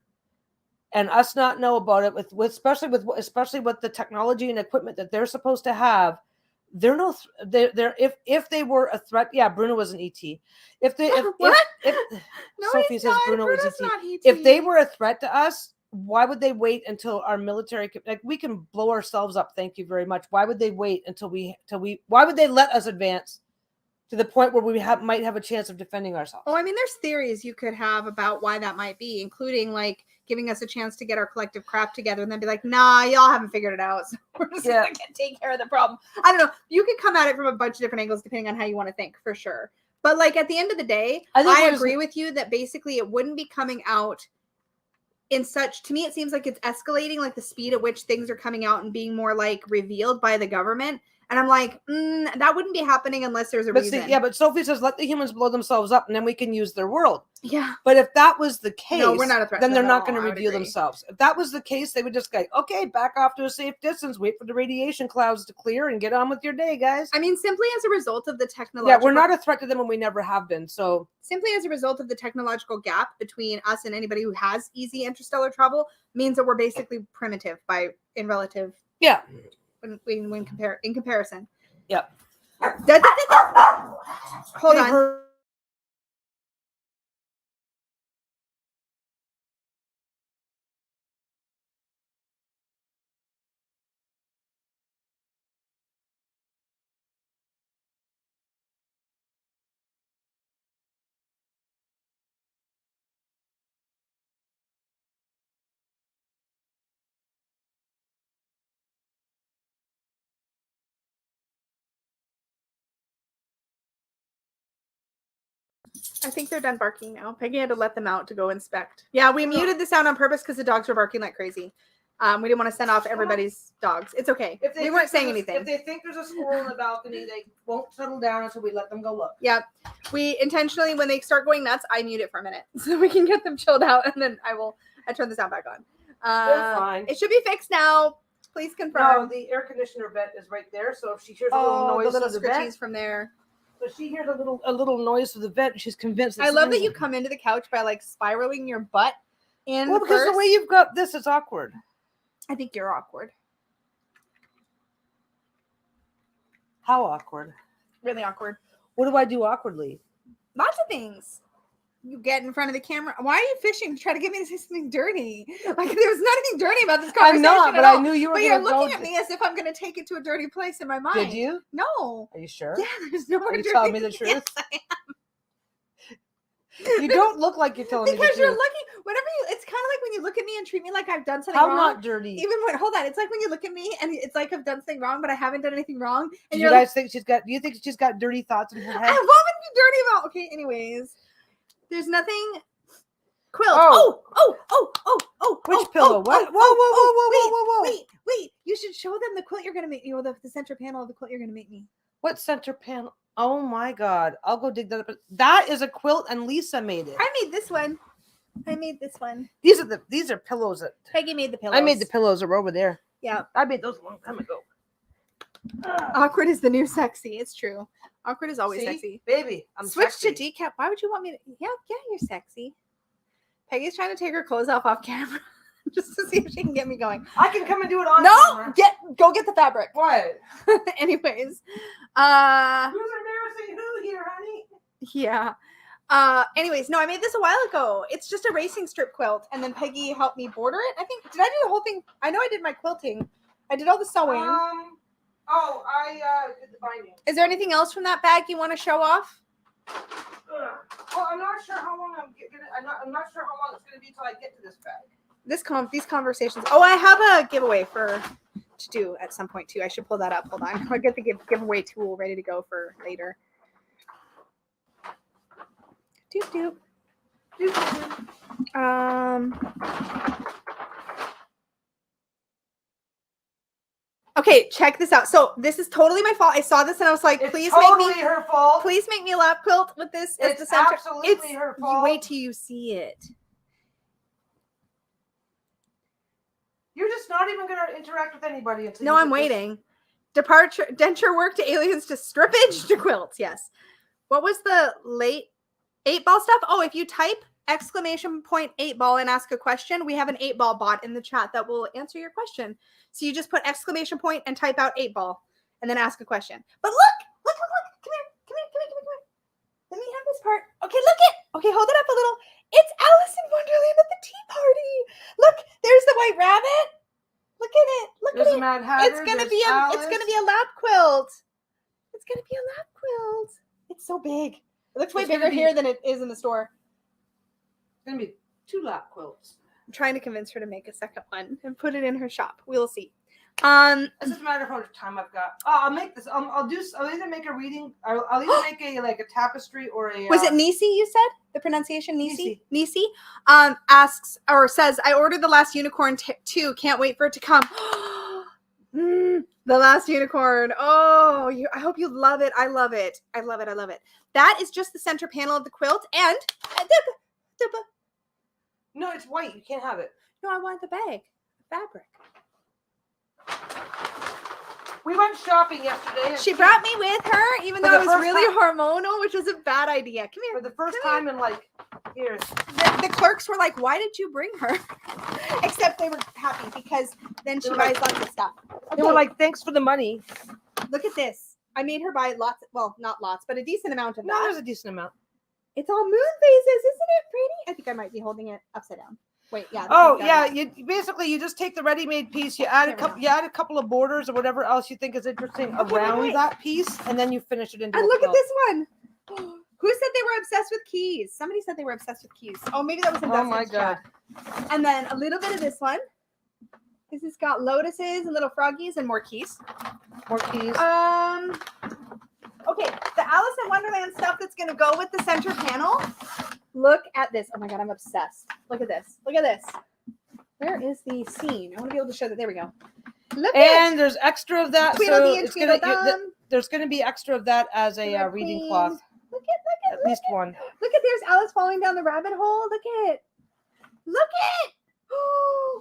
and us not know about it, especially with the technology and equipment that they're supposed to have, they're if they were a threat, yeah, Bruno was an ET. If Sophie says Bruno was ET. If they were a threat to us, why would they wait until our military, like we can blow ourselves up? Thank you very much. Why would they wait until why would they let us advance to the point where we might have a chance of defending ourselves? Oh, I mean, there's theories you could have about why that might be, including like giving us a chance to get our collective crap together and then be like, nah, y'all haven't figured it out. So we're just going to take care of the problem. I don't know. You could come at it from a bunch of different angles depending on how you want to think, for sure. But like at the end of the day, I agree with you that basically it wouldn't be coming out in such, to me, it seems like it's escalating, like the speed at which things are coming out and being more like revealed by the government. And I'm like, that wouldn't be happening unless there's a reason. See, but Sophie says, let the humans blow themselves up and then we can use their world. Yeah. But if that was the case, no, we're not a threat then they're not going to reveal themselves. If that was the case, they would just go, okay, back off to a safe distance, wait for the radiation clouds to clear and get on with your day, guys. I mean, simply as a result of the technological... Yeah, we're not a threat to them and we never have been, so... Simply as a result of the technological gap between us and anybody who has easy interstellar travel means that we're basically primitive in relative... Yeah. In comparison. Yep. Hold on. I think they're done barking now. Peggy had to let them out to go inspect. Yeah, we muted the sound on purpose because the dogs were barking like crazy. We didn't want to send off everybody's dogs. It's okay. We weren't saying anything. If they think there's a squirrel in the balcony, they won't settle down until we let them go look. Yeah. We intentionally, when they start going nuts, I mute it for a minute so we can get them chilled out, and then I turn the sound back on. They're fine. It should be fixed now. Please confirm. No, the air conditioner vent is right there, so if she hears a little noise, the little scritchies from there. So she hears a little noise through the vent. She's convinced. I love that you come into the couch by like spiraling your butt in. Well, because the way you've got this is awkward. I think you're awkward. How awkward? Really awkward. What do I do awkwardly? Lots of things. You get in front of the camera. Why are you fishing to try to get me to say something dirty? Like there's nothing dirty about this conversation. I'm not, but I knew you were. But you're looking at me as if I'm going to take it to a dirty place in my mind. Did you? No. Are you sure? Yeah, there's no more dirty. You telling me the truth? Yes, I am. You don't look like you're telling me the truth. Because you're looking. Whenever it's kind of like when you look at me and treat me like I've done something wrong. I'm not dirty. Even when hold on, it's like when you look at me and it's like I've done something wrong, but I haven't done anything wrong. And do you guys think she's got? Do you think she's got dirty thoughts in her head? What would be dirty about? Okay, anyways, there's nothing. Quilt. Oh. Which pillow? What? Whoa. Wait. You should show them the quilt you're going to make me, or the center panel of the quilt you're going to make me. What center panel? Oh my God. I'll go dig that up. That is a quilt and Lisa made it. I made this one. These are pillows that Peggy made the pillows. I made the pillows that are over there. Yeah. I made those a long time ago. Awkward is the new sexy. It's true. Awkward is always sexy. Baby, I'm Switch sexy. to decap. Why would you want me to? Yeah, you're sexy. Peggy's trying to take her clothes off camera just to see if she can get me going. I can come and do it on camera. Go get the fabric. What? Anyways. Who's embarrassing who here, honey? Yeah. Anyways, no, I made this a while ago. It's just a racing strip quilt, and then Peggy helped me border it. I think, did I do the whole thing? I know I did my quilting. I did all the sewing. I did the binding. Is there anything else from that bag you want to show off? Well, I'm not sure how long I'm not sure how long it's going to be till I get to this bag. These conversations. Oh, I have a giveaway to do at some point too. I should pull that up. Hold on. I'll get the giveaway tool ready to go for later. Doop. Doop, doop. Okay, check this out. So this is totally my fault. I saw this and I was like, It's please totally make me her fault. please make me a lap quilt with this as It's the center. absolutely her fault. Wait till you see it. You're just not even going to interact with anybody until No, you I'm get this. waiting. Departure, denture work to aliens to strippage to quilts. Yes. What was the late 8-ball stuff? Oh, if you type !8ball and ask a question, we have an 8-ball bot in the chat that will answer your question. So you just put ! And type out 8-ball and then ask a question. But look. Come here. Let me have this part. Okay, look it. Okay, hold it up a little. It's Alice in Wonderland at the tea party. Look, there's the white rabbit. Look at it. Look There's at a it. Mad Hatter. It's gonna there's be Alice. it's gonna be a lap quilt. It's gonna be a lap quilt. It's so big. It looks way It's gonna bigger be- here than it is in the store. It's going to be 2 lap quilts. I'm trying to convince her to make a second one and put it in her shop. We'll see. It's just a matter of how much time I've got. Oh, I'll make this. I'll either make a reading. I'll either make a tapestry or a. Was it Nisi? You said the pronunciation Nisi. Nisi. Nisi asks or says, "I ordered the last unicorn 2. Can't wait for it to come." The last unicorn. Oh, I hope you love it. I love it. I love it. That is just the center panel of the quilt, and No, it's white. You can't have it. no, I want the bag, fabric. We went shopping yesterday. She brought me with her, even For though the it was first really hormonal, which was a bad idea. Come here. for the first time in like years. The clerks were like, "Why did you bring her?" Except they were happy because then she They were buys like- lots of stuff. They were like, "Thanks for the money." Look at this. I made her buy lots. Well, not lots, but a decent amount of No, that. there's a decent amount. It's all moon phases, isn't it pretty? I think I might be holding it upside down. Wait, yeah. this Oh is yeah, done. you just take the ready-made piece, you add a couple of borders or whatever else you think is interesting around wait. that piece, and then you finish it into. And a look at quilt. this one. Who said they were obsessed with keys? Somebody said they were obsessed with keys. Oh, maybe that was in Oh my Dustin's chat. And then a little bit of this one. This has got lotuses and little froggies and more keys. More keys. Okay, the Alice in Wonderland stuff that's going to go with the center panel. Look at this. Oh my God, I'm obsessed. Look at this. Look at this. Where is the scene? I want to be able to show that. There we go. Look And at there's extra of that. Tweedledee So and it's gonna, Tweedledum. there's going to be extra of that as a Little reading queen. cloth. Look At least one. Look at there's Alice falling down the rabbit hole. Look at. Look at.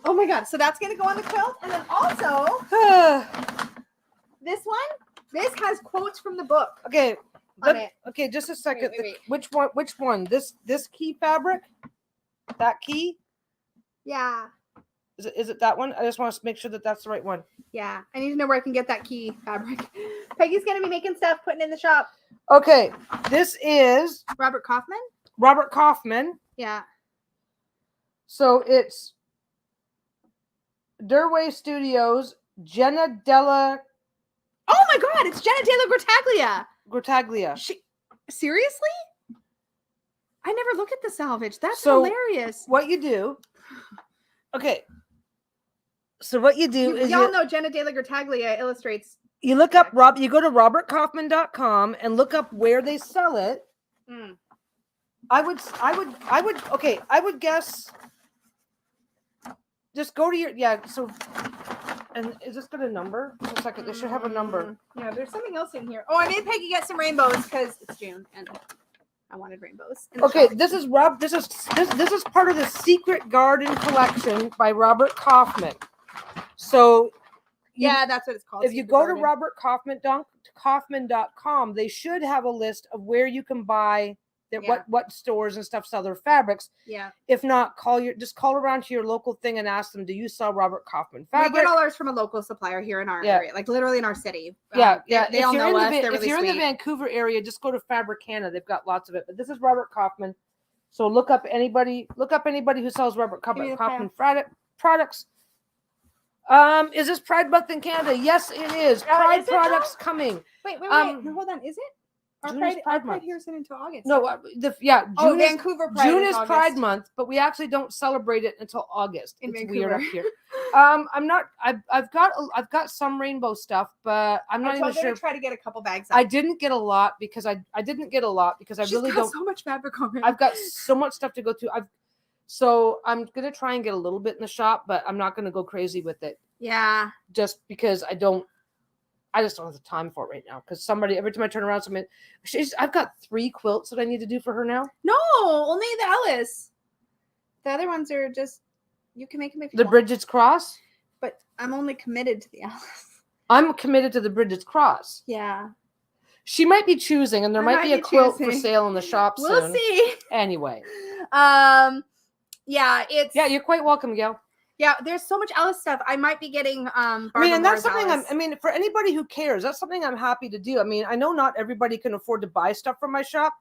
Oh my God. So that's going to go on the quilt. And then also this one. This has quotes from the book. Okay. On it. Okay, just a second. Wait. Which one? This key fabric? That key? Yeah. Is it that one? I just want to make sure that that's the right one. Yeah. I need to know where I can get that key fabric. Peggy's going to be making stuff, putting it in the shop. Okay, this is Robert Kaufman? Robert Kaufman. Yeah. So it's Durway Studios, Jenna Della Oh my God, it's Jenna Taylor Grottaglia. Seriously? I never look at the salvage. That's So- hilarious. What you do? Okay. So what you do is Y'all know Jenna De La Grottaglia illustrates. you look up you go to robertkaufman.com and look up where they sell it. Mm. I would guess just go to your so and is this got a number? Just a second, they should have a number. Yeah, there's something else in here. Oh, I made Peggy get some rainbows because it's June and I wanted rainbows. in the Okay, shop. this is this is part of the Secret Garden collection by Robert Kaufman. So Yeah, that's what it's called. if you Secret go to Garden. robertkaufman.com, they should have a list of where you can buy that Yeah. what stores and stuff sell their fabrics. Yeah. If not, call around to your local thing and ask them, do you sell Robert Kaufman We fabric? get all ours from a local supplier here in our Yeah. area, like literally in our city. Yeah. They all know us. They're If really you're in the sweet. Vancouver area, just go to Fabricana. They've got lots of it. But this is Robert Kaufman. So look up anybody who sells Robert Give me Kaufman the products. Is this Pride Month in Canada? Yes, it is. Pride is it products coming. Wait. Um, No, hold on. Is it? Our June is Pride Pride Month. here isn't until August. No, June is Vancouver Pride. June is is August. Pride Month, but we actually don't celebrate it until August. In It's Vancouver. weird up here. I'm not. I've got some rainbow stuff, but I'm not even sure. To try to get a couple bags. I didn't get a lot because I really don't. So much fabric already. I've got so much stuff to go through. So I'm gonna try and get a little bit in the shop, but I'm not gonna go crazy with it. Yeah. Just because I just don't have the time for it right now. Because every time I turn around, I've got 3 quilts that I need to do for her now. No, only the Ellis. The other ones are just, you can make them if you The want. Bridget's Cross. But I'm only committed to the Ellis. I'm committed to the Bridget's Cross. Yeah. She might be choosing, and there might be a quilt for sale in the shop soon. We'll see. Anyway. Yeah, Yeah, you're quite welcome, Gail. Yeah, there's so much Ellis stuff. I might be getting and that's something for anybody who cares, that's something I'm happy to do. I mean, I know not everybody can afford to buy stuff from my shop.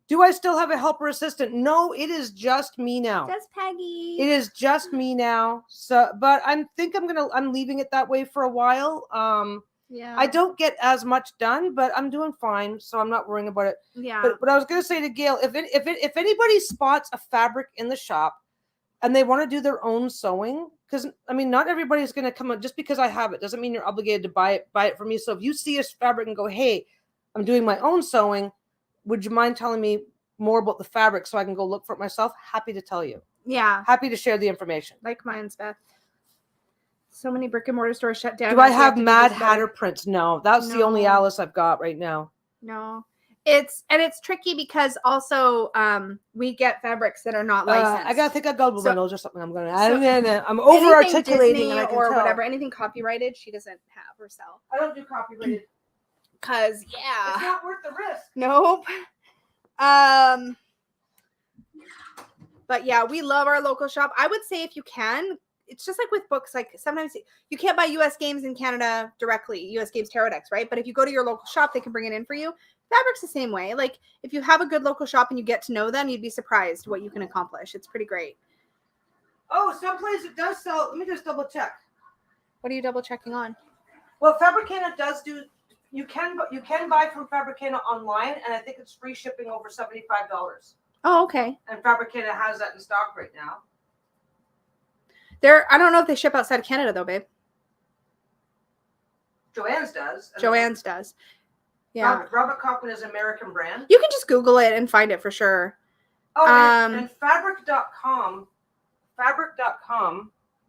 Do I still have a helper assistant? No, it is just me now. Just Peggy. It is just me now. So, but I'm leaving it that way for a while. Yeah. I don't get as much done, but I'm doing fine, so I'm not worrying about it. Yeah. But what I was going to say to Gail, if anybody spots a fabric in the shop and they want to do their own sewing, because I mean, not everybody's going to come up just because I have it doesn't mean you're obligated to buy it from me. So if you see a fabric and go, hey, I'm doing my own sewing, would you mind telling me more about the fabric so I can go look for it myself? Happy to tell you. Yeah. Happy to share the information. Like mine's, Beth. So many brick and mortar stores shut down. Do I have Mad Hatter prints? No, that's the only Alice I've got right now. No. It's tricky because also we get fabrics that are not licensed. I think I got my nose or something. I'm over articulating or whatever. Anything copyrighted, she doesn't have or sell. I don't do copyrighted. Cause It's not worth the risk. Nope. But yeah, we love our local shop. I would say if you can, it's just like with books, like sometimes you can't buy US Games in Canada directly, US Games Tarot decks, right? But if you go to your local shop, they can bring it in for you. Fabric's the same way. Like if you have a good local shop and you get to know them, you'd be surprised what you can accomplish. It's pretty great. Oh, someplace it does sell. Let me just double check. What are you double checking on? Well, Fabricana does do. You can buy from Fabricana online, and I think it's free shipping over $75. Oh, okay. And Fabricana has that in stock right now. I don't know if they ship outside of Canada though, babe. Joann's does. Joann's does. Yeah. Robert Kaufman is an American brand. You can just Google it and find it for sure. Oh, and fabric.com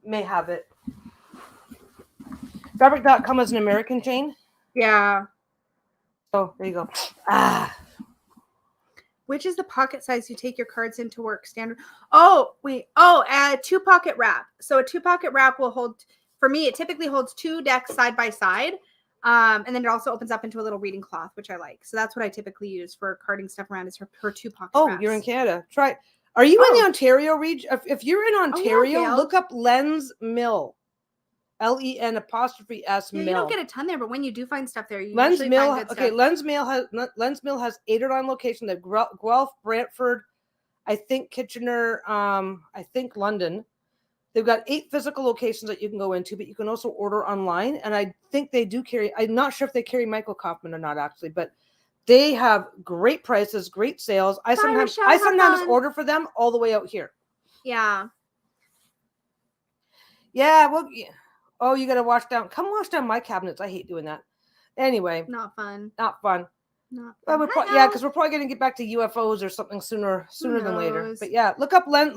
may have it. Fabric.com is an American chain. Yeah. Oh, there you go. Which is the pocket size you take your cards into work standard? Oh, wait. Oh, a 2-pocket wrap. So a 2-pocket wrap will hold, for me, it typically holds 2 decks side by side. And then it also opens up into a little reading cloth, which I like. So that's what I typically use for carting stuff around is her 2-pocket wraps. You're in Canada. Try. Are you in the Ontario region? If you're in Ontario, look up Lens Mill. LEN_S Mill. You don't get a ton there, but when you do find stuff there, you Lens usually Mill. find good Okay, stuff. Lens Mill has 8 or 9 locations. They're Guelph, Brantford, I think Kitchener, I think London. They've got 8 physical locations that you can go into, but you can also order online. And I think they do carry. I'm not sure if they carry Michael Kaufman or not actually, but they have great prices, great sales. I sometimes order for them all the way out here. Yeah. Yeah. Well. Yeah. Oh, you got to wash down. Come wash down my cabinets. I hate doing that. Anyway. Not fun. Not fun. Not Well, fun. because we're probably going to get back to UFOs or something sooner than later. But yeah, look up Lens.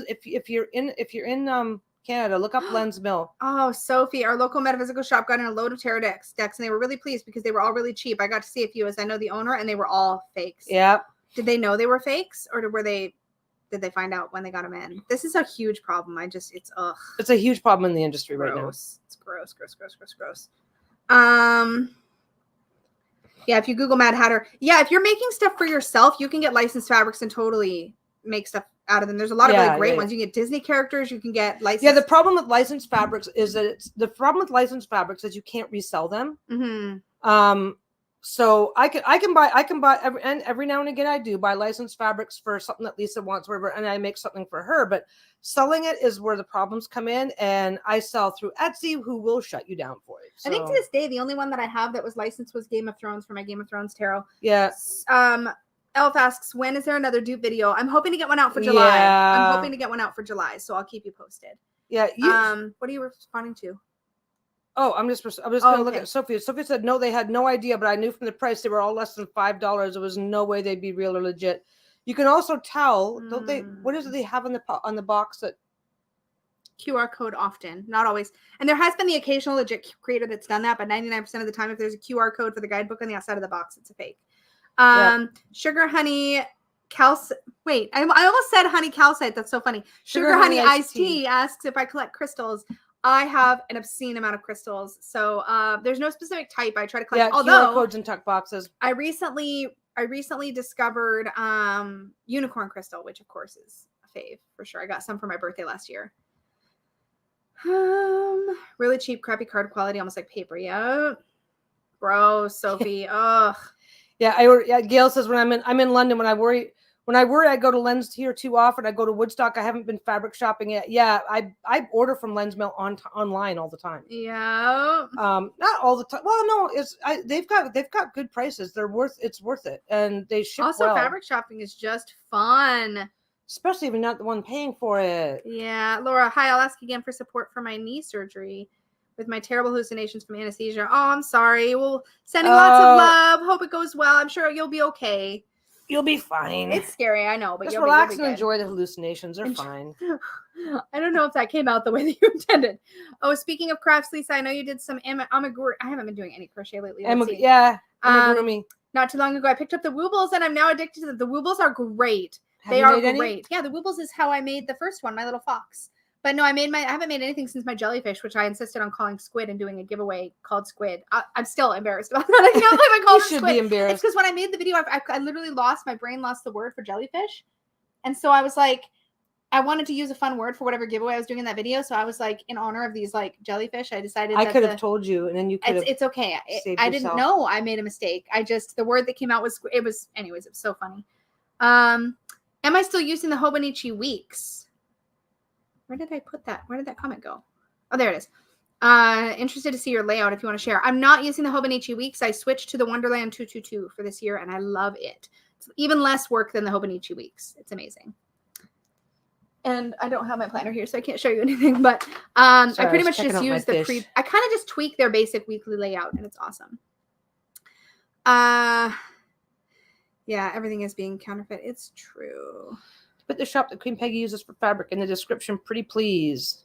If you're in Canada, look up Lens Mill. Oh, Sophie, our local metaphysical shop got in a load of tarot decks, and they were really pleased because they were all really cheap. I got to see a few as I know the owner, and they were all fakes. Yeah. Did they know they were fakes, or did they find out when they got them in? This is a huge problem. It's ugh. It's a huge problem in the industry right now. It's gross. Yeah, if you Google Mad Hatter, if you're making stuff for yourself, you can get licensed fabrics and totally make stuff out of them. There's a lot of really great ones. You can get Disney characters. You can get licensed. Yeah, the problem with licensed fabrics is you can't resell them. Mm-hmm. So I can buy every now and again I do buy licensed fabrics for something that Lisa wants, whatever, and I make something for her. But selling it is where the problems come in, and I sell through Etsy, who will shut you down for it. So, I think to this day, the only one that I have that was licensed was Game of Thrones for my Game of Thrones tarot. Yeah. Elf asks, when is there another dupe video? I'm hoping to get one out for July. Yeah. I'm hoping to get one out for July, so I'll keep you posted. Yeah. What are you responding to? Oh, I'm just going to look at Sophie. Sophie said, no, they had no idea, but I knew from the price they were all less than $5. There was no way they'd be real or legit. You can also tell, don't they? What is it they have on the box that? QR code often, not always. And there has been the occasional legit creator that's done that, but 99% of the time, if there's a QR code for the guidebook on the outside of the box, it's a fake. Sugar honey wait, I almost said honey calcite. That's so funny. Sugar honey iced tea asks if I collect crystals. I have an obscene amount of crystals. So there's no specific type I try to collect. Although QR codes and tuck boxes. I recently discovered unicorn crystal, which of course is a fave for sure. I got some for my birthday last year. Really cheap, crappy card quality, almost like paper. Yeah. Bro, Sophie. Ugh. Yeah, Gail says when I'm in London, when I worry I go to Lens here too often. I go to Woodstock. I haven't been fabric shopping yet. Yeah, I order from Lens Mill online all the time. Yeah. Not all the time. Well, no, they've got good prices. It's worth it, and they ship also well. Fabric shopping is just fun, especially if you're not the one paying for it. Yeah, Laura. Hi, I'll ask again for support for my knee surgery with my terrible hallucinations from anesthesia. Oh, I'm sorry. Well, sending lots of love. Hope it goes well. I'm sure you'll be okay. You'll be fine. It's scary, I know, but just relax and enjoy the hallucinations. They're fine. I don't know if that came out the way that you intended. Oh, speaking of crafts, Lisa, I know you did some amigurumi. I haven't been doing any crochet lately. Amigurumi. Not too long ago, I picked up the Woobles, and I'm now addicted to them. The Woobles are great. They are great. Yeah, the Woobles is how I made the first one, my little fox. But no, I haven't made anything since my jellyfish, which I insisted on calling Squid and doing a giveaway called Squid. I'm still embarrassed about that. I can't believe I called it Squid. You should be embarrassed. It's because when I made the video, I literally my brain lost the word for jellyfish. And so I was like, I wanted to use a fun word for whatever giveaway I was doing in that video. So I was like, in honor of these like jellyfish, I decided I could have told you, and then you could have. It's okay. I didn't know I made a mistake. The word that came out was, anyways, it was so funny. Am I still using the Hobonichi Weeks? Where did I put that? Where did that comment go? Oh, there it is. Interested to see your layout if you want to share. I'm not using the Hobonichi Weeks. I switched to the Wonderland 222 for this year, and I love it. It's even less work than the Hobonichi Weeks. It's amazing. And I don't have my planner here, so I can't show you anything. But I pretty much just use I kind of just tweak their basic weekly layout, and it's awesome. Yeah, everything is being counterfeit. It's true. Put the shop that Queen Peggy uses for fabric in the description, pretty please.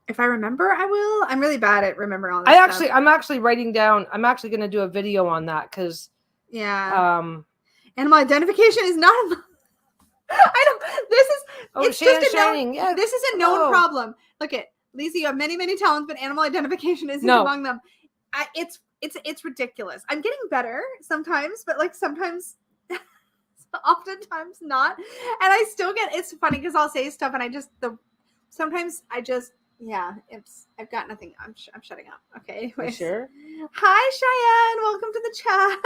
If I remember, I will. I'm really bad at remembering all this stuff. I'm actually writing down. I'm actually going to do a video on that because. Yeah. Animal identification is not. I don't. This is. It's just a known. Yeah. This is a known problem. Look at Lisa. You have many, many talents, but animal identification isn't among them. It's ridiculous. I'm getting better sometimes, but like sometimes. Oftentimes not, and I still get. It's funny because I'll say stuff and sometimes I just I've got nothing. I'm shutting up. Okay, anyway. Sure. Hi Cheyenne, welcome to the chat.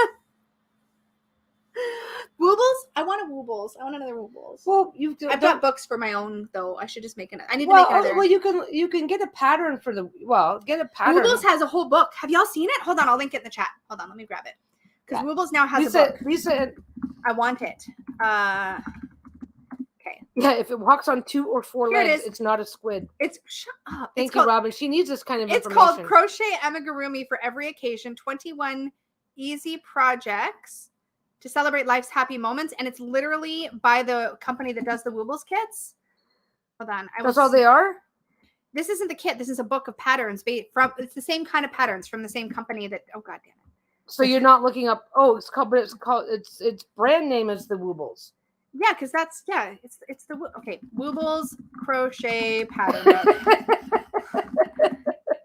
Woobles, I want a Woobles. I want another Woobles. Well, I've got books for my own though. I should just make I need to make another. Well, you can get a pattern for get a pattern. Woobles has a whole book. Have y'all seen it? Hold on, I'll link it in the chat. Hold on, let me grab it. Because Woobles now has a book. Lisa, I want it. Okay. Yeah, if it walks on 2 or 4 legs, it's not a squid. Shut up. Thank you, Robin. She needs this kind of information. It's called Crochet Amigurumi for Every Occasion, 21 Easy Projects to Celebrate Life's Happy Moments. And it's literally by the company that does the Woobles kits. Hold on. That's all they are? This isn't the kit. This is a book of patterns. It's the same kind of patterns from the same company that, oh, God damn it. So you're not looking up. Oh, its brand name is the Woobles. Yeah, because it's the Woobles crochet pattern book.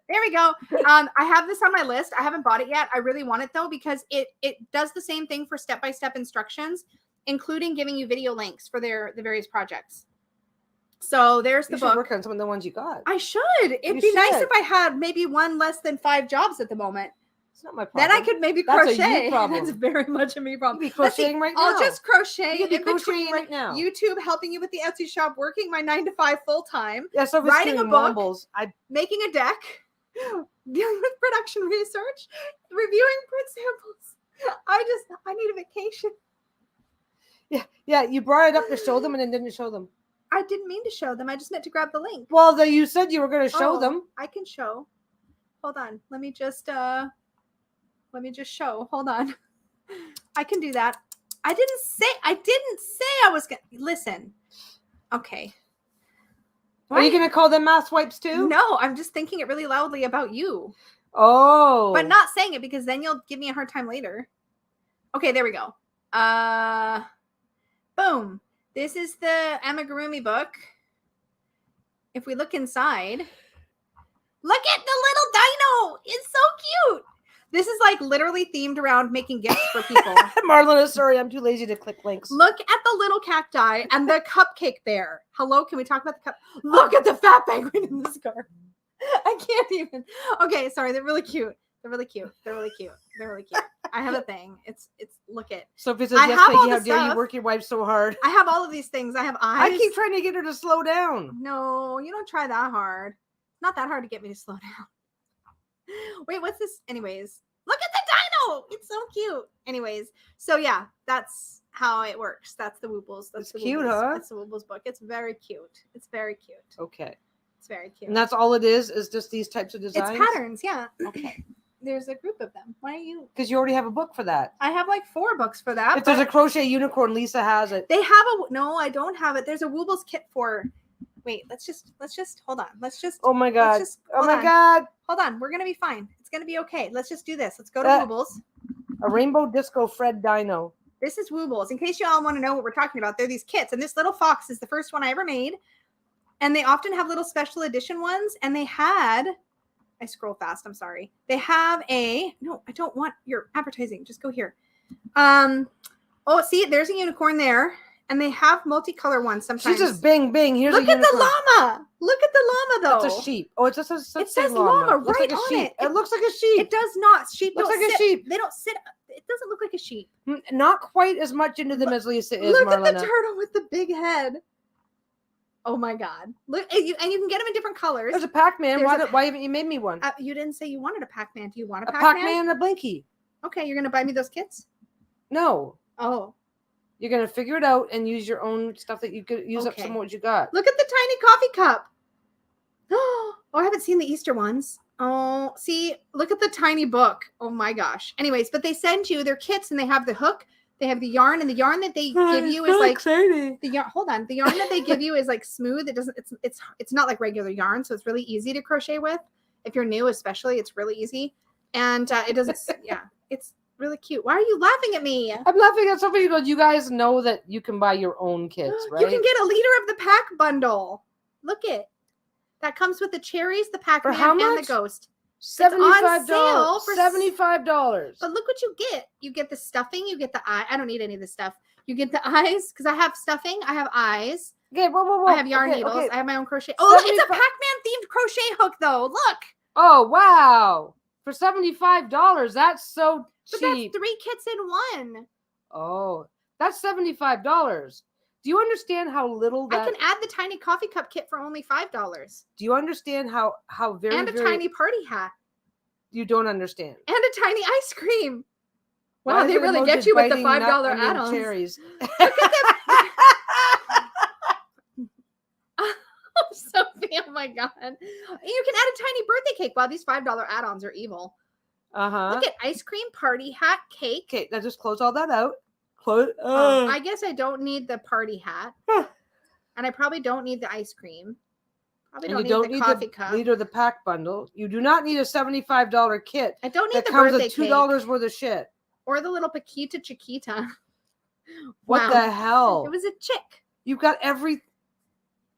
There we go. I have this on my list. I haven't bought it yet. I really want it though because it does the same thing for step-by-step instructions, including giving you video links for the various projects. So there's the book. You should work on some of the ones you got. I should. It'd be nice if I had maybe one less than 5 jobs at the moment. It's not my problem. Then I could maybe That's a you crochet. problem. That's very much a me problem. You be Let's see, crocheting right I'll now. just crochet You could be in crocheting between right now. YouTube, helping you with the Etsy shop, working my 9 to 5 full time, Yeah, so writing a book, I making a deck, dealing with production research, reviewing print samples. I need a vacation. yeah, you brought it up to show them and then didn't show them. I didn't mean to show them. I just meant to grab the link. Well, you said you were going to show Oh, them. I can show. Hold on. Let me just show. Hold on. I can do that. I didn't say I was going to listen. Okay. Are you going to call them math swipes too? No, I'm just thinking it really loudly about you. Oh. But not saying it because then you'll give me a hard time later. Okay, there we go. Boom. This is the amigurumi book. If we look inside, look at the little dino. It's so cute. This is like literally themed around making gifts for people. Marlon, sorry, I'm too lazy to click links. Look at the little cacti and the cupcake bear. Hello, can we talk about the cup? Look at the fat penguin in this card. I can't even. Okay, sorry. They're really cute. They're really cute. They're really cute. They're really cute. I have a thing. It's look at. So if it says, I yes, have Peggy, all how the dare you stuff. work your wife so hard? I have all of these things. I have eyes. I keep trying to get her to slow down. No, you don't try that hard. Not that hard to get me to slow down. Wait, what's this? Anyways, look at the dino. It's so cute. Anyways, so yeah, that's how it works. That's the Woobles. That's It's the cute, Woobles. huh? That's the Woobles book. It's very cute. It's very cute. Okay. It's very cute. And that's all it is just these types of designs? It's patterns, yeah. Okay. There's a group of them. Why are you? Because you already have a book for that. I have like 4 books for that. If there's a crochet unicorn, Lisa has it. They have a no, I don't have it. There's a Woobles kit for. Wait, let's just hold on. Let's just. Oh my god. Oh my on. god. Hold on. We're gonna be fine. It's gonna be okay. Let's just do this. Let's go to Woobles. A rainbow disco Fred dino. This is Woobles. In case you all want to know what we're talking about, they're these kits, and this little fox is the first one I ever made. And they often have little special edition ones, and they had. I scroll fast. I'm sorry. They have a no. I don't want your advertising. Just go here. Oh, see, there's a unicorn there, and they have multicolor ones sometimes. She's just bing bing. Here's Look a at the unicorn. llama. Look at the llama, though. It's a sheep. Oh, it just says it says llama Looks right like a on sheep. it. It looks like a sheep. It does not. Sheep Looks don't like a sit. sheep. They don't sit. It doesn't look like a sheep. Not quite as much into them as Lisa is, Look Marlena. at the turtle with the big head. Oh my god! Look, and you can get them in different colors. There's a Pac-Man. There's Why haven't you made me one? You didn't say you wanted a Pac-Man. Do you want a A Pac-Man? Pac-Man and a Blinky. Okay, you're gonna buy me those kits. No. Oh, You're gonna figure it out and use your own stuff that you could use up Okay. some of what you got. look at the tiny coffee cup. Oh, I haven't seen the Easter ones. Oh, see, look at the tiny book. Oh my gosh. Anyways, but they send you their kits and they have the hook, they have the yarn, and the yarn that they give you is like exciting. the yarn. Hold on, the yarn that they give you is like smooth. It doesn't. It's not like regular yarn, so it's really easy to crochet with. If you're new, especially, it's really easy, and it doesn't. Yeah, it's really cute. Why are you laughing at me? I'm laughing at somebody who goes, you guys know that you can buy your own kits, right? You can get a liter of the pack bundle. Look it. That comes with the cherries, the Pac-Man, how and much? the ghost. $75. sale for $75. But look what you get. You get the stuffing. You get the eye. I don't need any of this stuff. You get the eyes because I have stuffing. I have eyes. Okay, whoa. I have yarn Okay, needles. okay. I have my own crochet. Oh, look, it's a 75 Pac-Man themed crochet hook, though. Look. Oh, wow. For $75. That's so But cheap. that's 3 kits in one. Oh, that's $75. Do you understand how little that? I can add the tiny coffee cup kit for only $5. Do you understand how very And a very? tiny party hat. You don't understand. And a tiny ice cream. Why Wow, is they it really emojis get you with the biting $5 nut- add-ons. cherries. Sophie, oh my god. You can add a tiny birthday cake. Wow, these $5 add-ons are evil. Uh-huh. Look at ice cream, party hat, cake. Okay, now just close all that out. Close. I guess I don't need the party hat. And I probably don't need the ice cream. Probably And don't you need don't the need coffee the cup. leader of the pack bundle. You do not need a $75 kit I don't need that the comes birthday with cake. $2 worth of shit. Or the little Paquita Chiquita. What Wow. the hell? It was a chick. You've got every.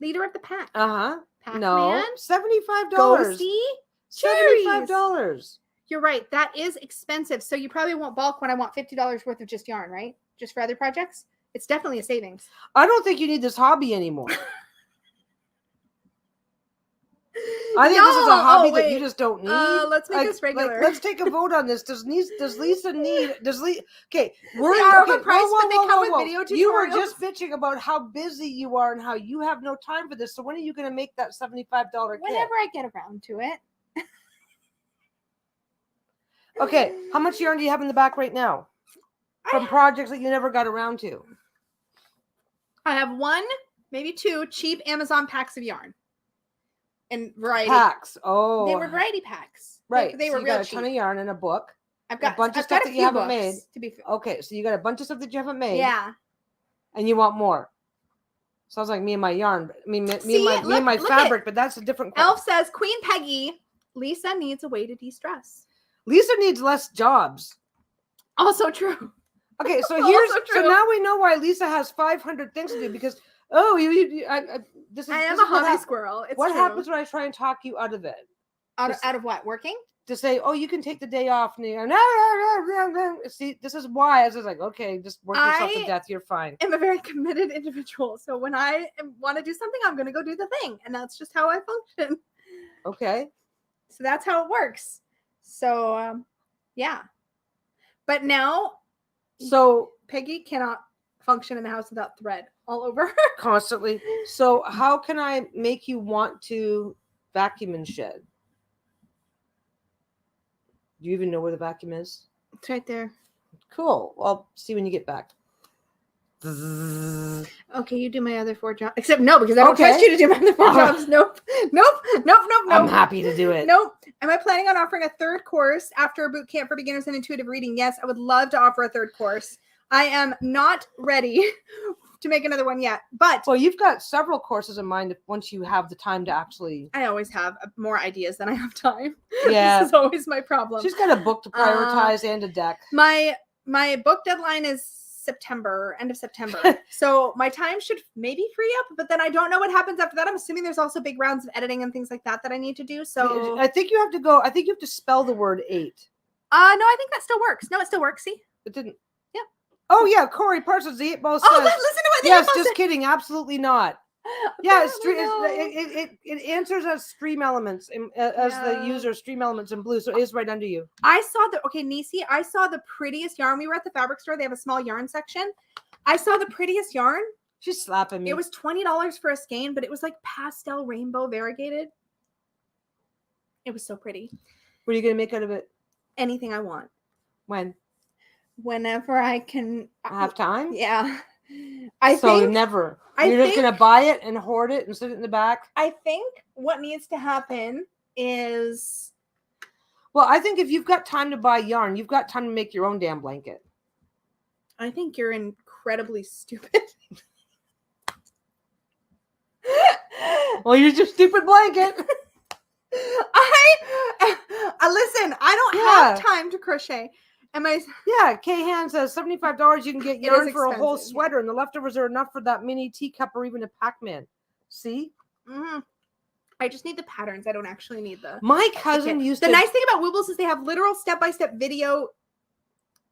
Leader of the pack. Uh-huh. Pac-Man. No. $75. Ghosty. Cherries. $75. You're right. That is expensive. So you probably won't bulk when I want $50 worth of just yarn, right? Just for other projects? It's definitely a savings. I think this is a hobby that wait. you just don't need. Let's make this regular. Let's take a vote on this. Does Lisa need? Okay, we're They are okay. overpriced, but they come with video tutorials. You were just bitching about how busy you are and how you have no time for this. So when are you going to make that $75 kit? Whenever I get around to it. Okay, how much yarn do you have in the back right now from projects that you never got around to? I have 1, maybe 2 cheap Amazon packs of yarn. And variety packs. Oh, they were variety packs. Right. They so were you real got a cheap. ton of yarn and a book. I've got a bunch of I've stuff got a that few you haven't books, made. To be fair. Okay, so you got a bunch of stuff that you haven't made. Yeah. And you want more. Sounds like me and my yarn. I mean, me and my look fabric, but that's a different. Elf says, Queen Peggy, Lisa needs a way to de-stress. Lisa needs less jobs. Also true. Okay, so Also now we know why Lisa has 500 things to do because this is. I am this a is what hobby squirrel. It's what true. happens when I try and talk you out of it? Out of what? Working? To say, oh, you can take the day off, and you go, no. See, this is why I was like, okay, just work yourself to death. You're fine. I'm a very committed individual, so when I want to do something, I'm going to go do the thing, and that's just how I function. Okay. So that's how it works. So, yeah. But now, so Peggy cannot function in the house without thread all over her. Constantly. So how can I make you want to vacuum and shed? Do you even know where the vacuum is? It's right there. Cool. Well, see when you get back. Okay, you do my other 4 jobs. Except no, because I don't trust you to do my other 4 jobs. Nope. I'm happy to do it. Nope. Am I planning on offering a 3rd course after a boot camp for beginners in intuitive reading? Yes, I would love to offer a 3rd course. I am not ready to make another one yet, but well, you've got several courses in mind once you have the time to actually. I always have more ideas than I have time. Yeah, this is always my problem. She's got a book to prioritize and a deck. My book deadline is end of September. So my time should maybe free up, but then I don't know what happens after that. I'm assuming there's also big rounds of editing and things like that I need to do. So I think you have to go. I think you have to spell the word 8. No, I think that still works. No, it still works. See, it didn't. Yeah. Oh yeah, Corey Parsons, the 8 ball says. Oh, listen to what the yes, 8 ball just said. kidding. Absolutely not. Yeah, No. it answers as stream elements as the user stream elements in blue, so it is right under you. I saw Nisi, I saw the prettiest yarn. We were at the fabric store. They have a small yarn section. I saw the prettiest yarn. She's slapping me. It was $20 for a skein, but it was like pastel rainbow variegated. It was so pretty. What are you gonna make out of it? Anything I want. When? Whenever I can have time. Yeah. Never. You're just gonna buy it and hoard it and sit it in the back. I think what needs to happen is. Well, I think if you've got time to buy yarn, you've got time to make your own damn blanket. I think you're incredibly stupid. Well, you're just stupid blanket. Listen. I don't have time to crochet. Yeah, Kay Han says $75 you can get yarn for a whole sweater, and the leftovers are enough for that mini teacup or even a Pac-Man. See? Mm-hmm. I just need the patterns. I don't actually need the. My cousin used to. The nice thing about Woobles is they have literal step-by-step video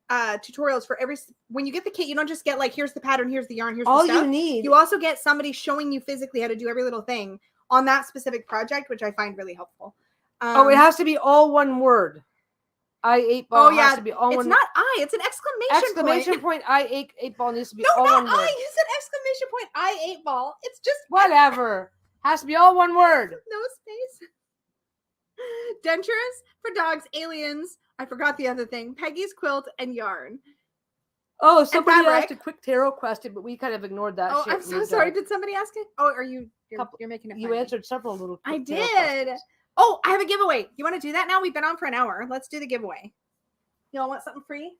tutorials for every. When you get the kit, you don't just get like, here's the pattern, here's the yarn, here's all the stuff. you need. You also get somebody showing you physically how to do every little thing on that specific project, which I find really helpful. It has to be all one word. I 8 ball has to be all one. It's not it's an exclamation point. I 8 ball needs to be all not one word. It's an exclamation point. I 8 ball. It's just whatever. Has to be all one word. No space. Dentures for dogs, aliens. I forgot the other thing. Peggy's quilt and yarn. Oh, somebody asked a quick tarot question, but we kind of ignored that. Oh, I'm so sorry. Did somebody ask it? Oh, you're making it? You answered several little. I did. Oh, I have a giveaway. You want to do that now? We've been on for an hour. Let's do the giveaway. Y'all want something free?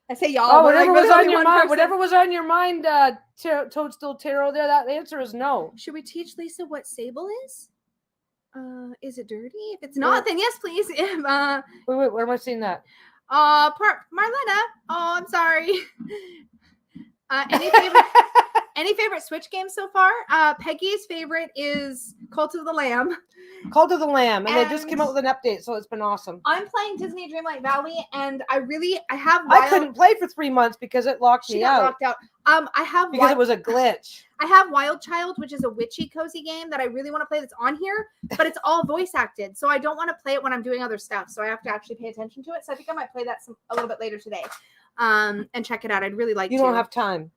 I say y'all. Oh, whatever was on your mind. Whatever was on your mind, Toadstool Tarot. There, that answer is no. Should we teach Lisa what sable is? Is it dirty? If it's not, then yes, please. Wait, where am I seeing that? Marlena. Oh, I'm sorry. Any favorite Switch games so far? Peggy's favorite is Cult of the Lamb. Cult of the Lamb, and they just came out with an update, so it's been awesome. I'm playing Disney Dreamlight Valley, and I have. I couldn't play for 3 months because it locked me out. Locked out. I have because it was a glitch. I have Wild Child, which is a witchy cozy game that I really want to play that's on here, but it's all voice acted. So I don't want to play it when I'm doing other stuff. So I have to actually pay attention to it. So I think I might play that a little bit later today and check it out. I'd really like to. You don't have time.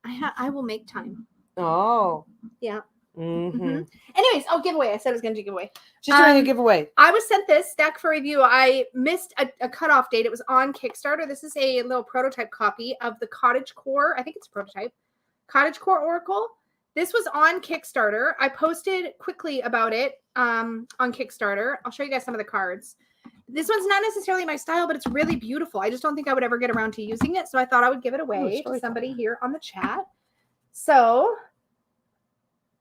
I will make time. Oh. Yeah. Mm-hmm. Anyways, giveaway. I said I was going to do giveaway. She's doing a giveaway. I was sent this deck for review. I missed a cutoff date. It was on Kickstarter. This is a little prototype copy of the Cottage Core. I think it's a prototype. Cottage Core Oracle. This was on Kickstarter. I posted quickly about it on Kickstarter. I'll show you guys some of the cards. This one's not necessarily my style, but it's really beautiful. I just don't think I would ever get around to using it. So I thought I would give it away to somebody here on the chat. So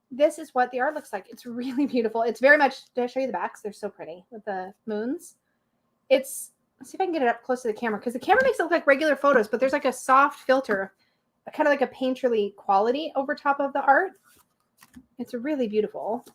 this is what the art looks like. It's really beautiful. It's very much, did I show you the backs? They're so pretty with the moons. Let's see if I can get it up close to the camera because the camera makes it look like regular photos, but there's like a soft filter, kind of like a painterly quality over top of the art. It's really beautiful.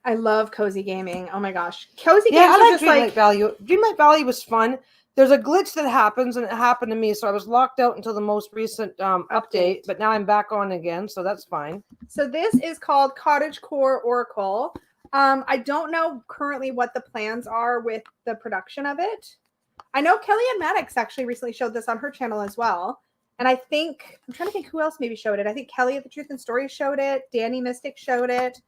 I love cozy gaming. Oh my gosh. Cozy games I are just Dreamlight Valley. Dreamlight Valley was fun. There's a glitch that happens, and it happened to me. So I was locked out until the most recent update, but now I'm back on again, so that's fine. So this is called Cottage Core Oracle. I don't know currently what the plans are with the production of it. I know Kelly and Maddox actually recently showed this on her channel as well. And I think, I'm trying to think who else maybe showed it. I think Kelly at the Truth and Story showed it. Danny Mystic showed it.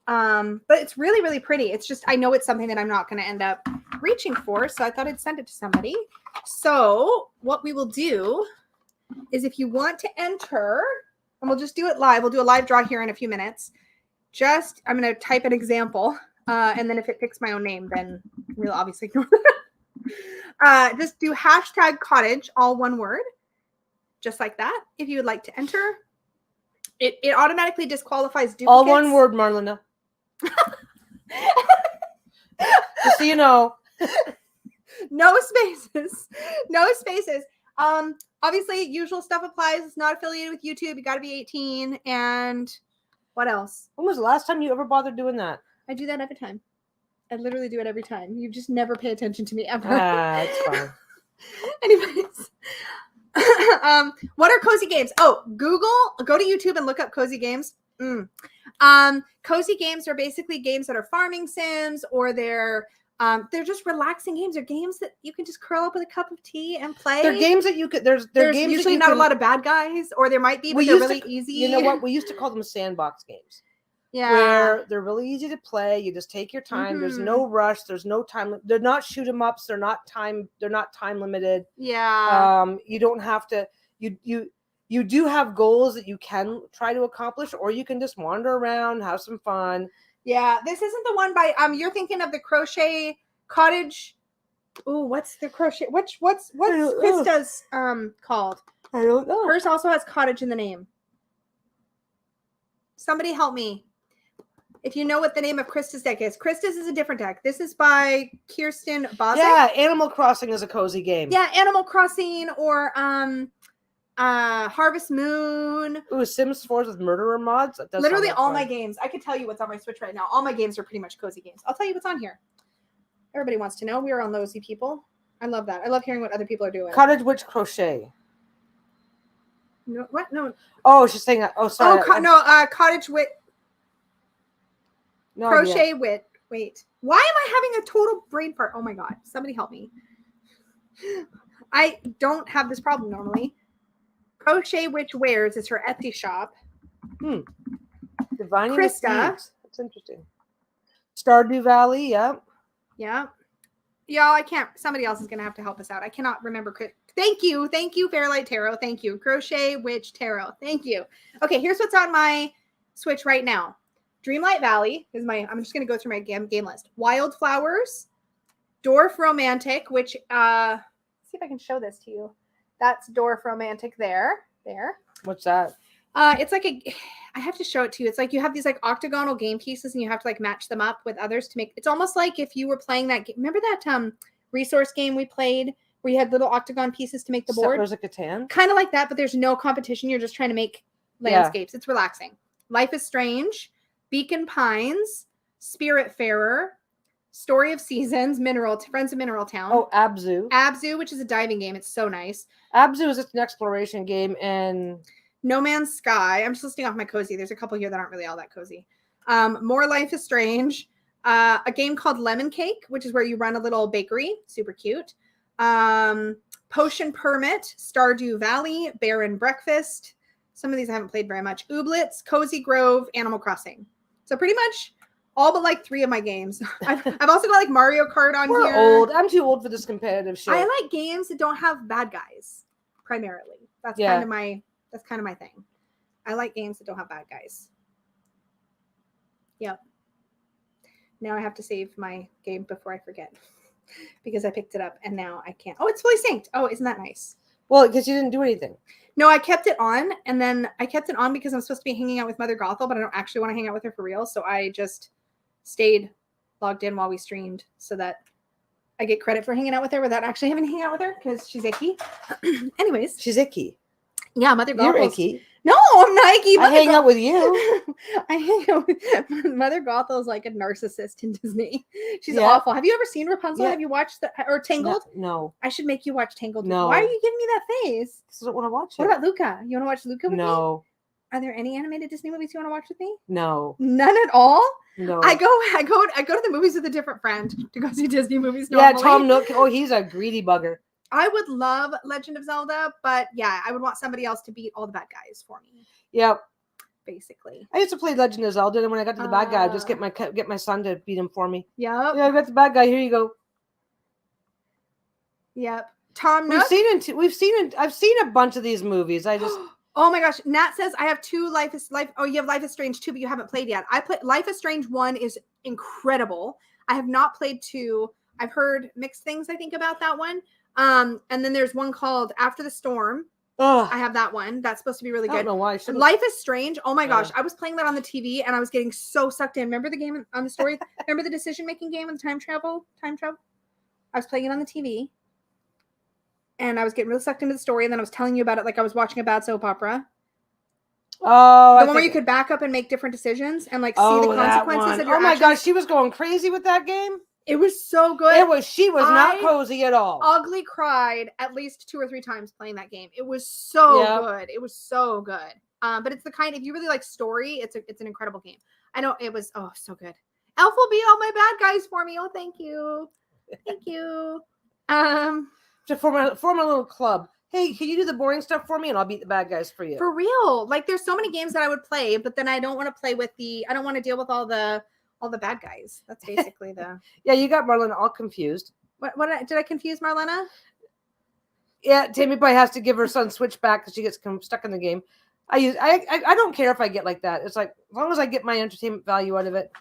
But it's really, really pretty. It's just, I know it's something that I'm not going to end up reaching for. So I thought I'd send it to somebody. So what we will do is if you want to enter, and we'll just do it live. We'll do a live draw here in a few minutes. I'm going to type an example. And then if it picks my own name, then we'll obviously ignore that. Just do hashtag cottage, all one word. Just like that. If you would like to enter, it automatically disqualifies duplicates. All one word, Marlena. Just so you know. No spaces. No spaces. Obviously, usual stuff applies. It's not affiliated with YouTube. You got to be 18. And what else? When was the last time you ever bothered doing that? I do that every time. I literally do it every time. You just never pay attention to me ever. It's fine. Anyways. What are cozy games? Oh, go to YouTube and look up cozy games. Cozy games are basically games that are farming sims, or they're just relaxing games. They're games that you can just curl up with a cup of tea and play. They're games that you could. There's games usually not a lot of bad guys, or there might be, but they're really easy. You know what? We used to call them sandbox games. Yeah, where they're really easy to play. You just take your time. Mm-hmm. There's no rush. There's no time. They're not shoot 'em ups. They're not time limited. Yeah. You don't have to. You do have goals that you can try to accomplish, or you can just wander around, have some fun. Yeah, this isn't the one by you're thinking of the Crochet Cottage. Ooh, what's the Crochet? What's Krista's called? I don't know. Hers also has cottage in the name. Somebody help me. If you know what the name of Krista's deck is. Krista's is a different deck. This is by Kirsten Bozic. Yeah, Animal Crossing is a cozy game. Yeah, Animal Crossing or Harvest Moon. Ooh, Sims 4 with murderer mods. Literally all my games. I could tell you what's on my Switch right now. All my games are pretty much cozy games. I'll tell you what's on here. Everybody wants to know. We are all nosy people. I love that. I love hearing what other people are doing. Cottage Witch Crochet. No, what? No. Oh, she's saying that. Oh, sorry. Cottage Wit. No Crochet idea. Wit. Wait. Why am I having a total brain fart? Oh my God. Somebody help me. I don't have this problem normally. Crochet Witch Wears is her Etsy shop. Divine Krista. That's interesting. Stardew Valley, yeah. Yeah. Y'all, I can't. Somebody else is going to have to help us out. I cannot remember. Thank you. Thank you, Fairlight Tarot. Thank you. Crochet Witch Tarot. Thank you. Okay, here's what's on my Switch right now. Dreamlight Valley is I'm just going to go through my game list. Wildflowers. Dwarf Romantic, which, see if I can show this to you. That's Dwarf Romantic there. What's that? It's like I have to show it to you. It's like you have these like octagonal game pieces and you have to like match them up with others to make, it's almost like if you were playing that game. Remember that resource game we played where you had little octagon pieces to make the board? Settlers of Catan? Kind of like that, but there's no competition. You're just trying to make landscapes. Yeah. It's relaxing. Life is Strange, Beacon Pines, Spiritfarer, Story of Seasons, Friends of Mineral Town. Oh, Abzu. Abzu, which is a diving game. It's so nice. Abzu is just an exploration game, and No Man's Sky. I'm just listing off my cozy. There's a couple here that aren't really all that cozy. More Life is Strange. A game called Lemon Cake, which is where you run a little bakery. Super cute. Potion Permit, Stardew Valley, Barren Breakfast. Some of these I haven't played very much. Ooblets, Cozy Grove, Animal Crossing. So pretty much all but like 3 of my games. I've also got like Mario Kart on we're here. old. I'm too old for this competitive shit. I like games that don't have bad guys, primarily. That's kind of my thing. I like games that don't have bad guys. Yep. Now I have to save my game before I forget because I picked it up and now I can't. Oh, it's fully synced. Oh, isn't that nice? Well, because you didn't do anything. No, I kept it on, and then I kept it on because I'm supposed to be hanging out with Mother Gothel, but I don't actually want to hang out with her for real. So I just stayed logged in while we streamed so that I get credit for hanging out with her without actually having to hang out with her because she's icky. Anyways. She's icky. Yeah, Mother Gothel. You're icky. No, I'm not icky. I hang out with you. I hang out with Mother Gothel is like a narcissist in Disney. She's awful. Have you ever seen Rapunzel? Yeah. Have you watched or Tangled? No. I should make you watch Tangled. No. Why are you giving me that face? I don't want to watch it. What about Luca? You want to watch Luca with me? No. Are there any animated Disney movies you want to watch with me? No. None at all? No. I go to the movies with a different friend to go see Disney movies normally. Yeah, Tom Nook. Oh, he's a greedy bugger. I would love Legend of Zelda, but yeah, I would want somebody else to beat all the bad guys for me. Yep. Basically. I used to play Legend of Zelda, and when I got to the bad guy, I'd just get my son to beat him for me. Yep. Yeah, I got the bad guy. Here you go. Yep. Tom Nook. I've seen a bunch of these movies. I just Oh my gosh. Nat says I have 2 Life. Oh, you have Life is Strange 2, but you haven't played yet. I played Life is Strange 1 is incredible. I have not played 2. I've heard mixed things, I think, about that one. And then there's one called After the Storm. I have that one. That's supposed to be really good. I don't know why. Life is Strange. Oh my gosh. I was playing that on the TV and I was getting so sucked in. Remember the game on the story? Remember the decision-making game with time travel? I was playing it on the TV. And I was getting really sucked into the story. And then I was telling you about it like I was watching a bad soap opera. Oh, the one where you could back up and make different decisions and like see the consequences of your actions. Gosh, she was going crazy with that game. It was so good. She was not cozy at all. Ugly cried at least 2 or 3 times playing that game. It was so good. It was so good. But it's the kind, if you really like story, it's an incredible game. I know it was so good. Elf will beat all my bad guys for me. Oh, thank you. Thank you. To form a little club. Hey, can you do the boring stuff for me and I'll beat the bad guys for you? For real. Like there's so many games that I would play, but then I don't want to play with I don't want to deal with all the bad guys. That's basically the. Yeah, you got Marlena all confused. What did I confuse Marlena? Yeah, Tammy probably has to give her son Switch back because she gets stuck in the game. I don't care if I get like that. It's like as long as I get my entertainment value out of it.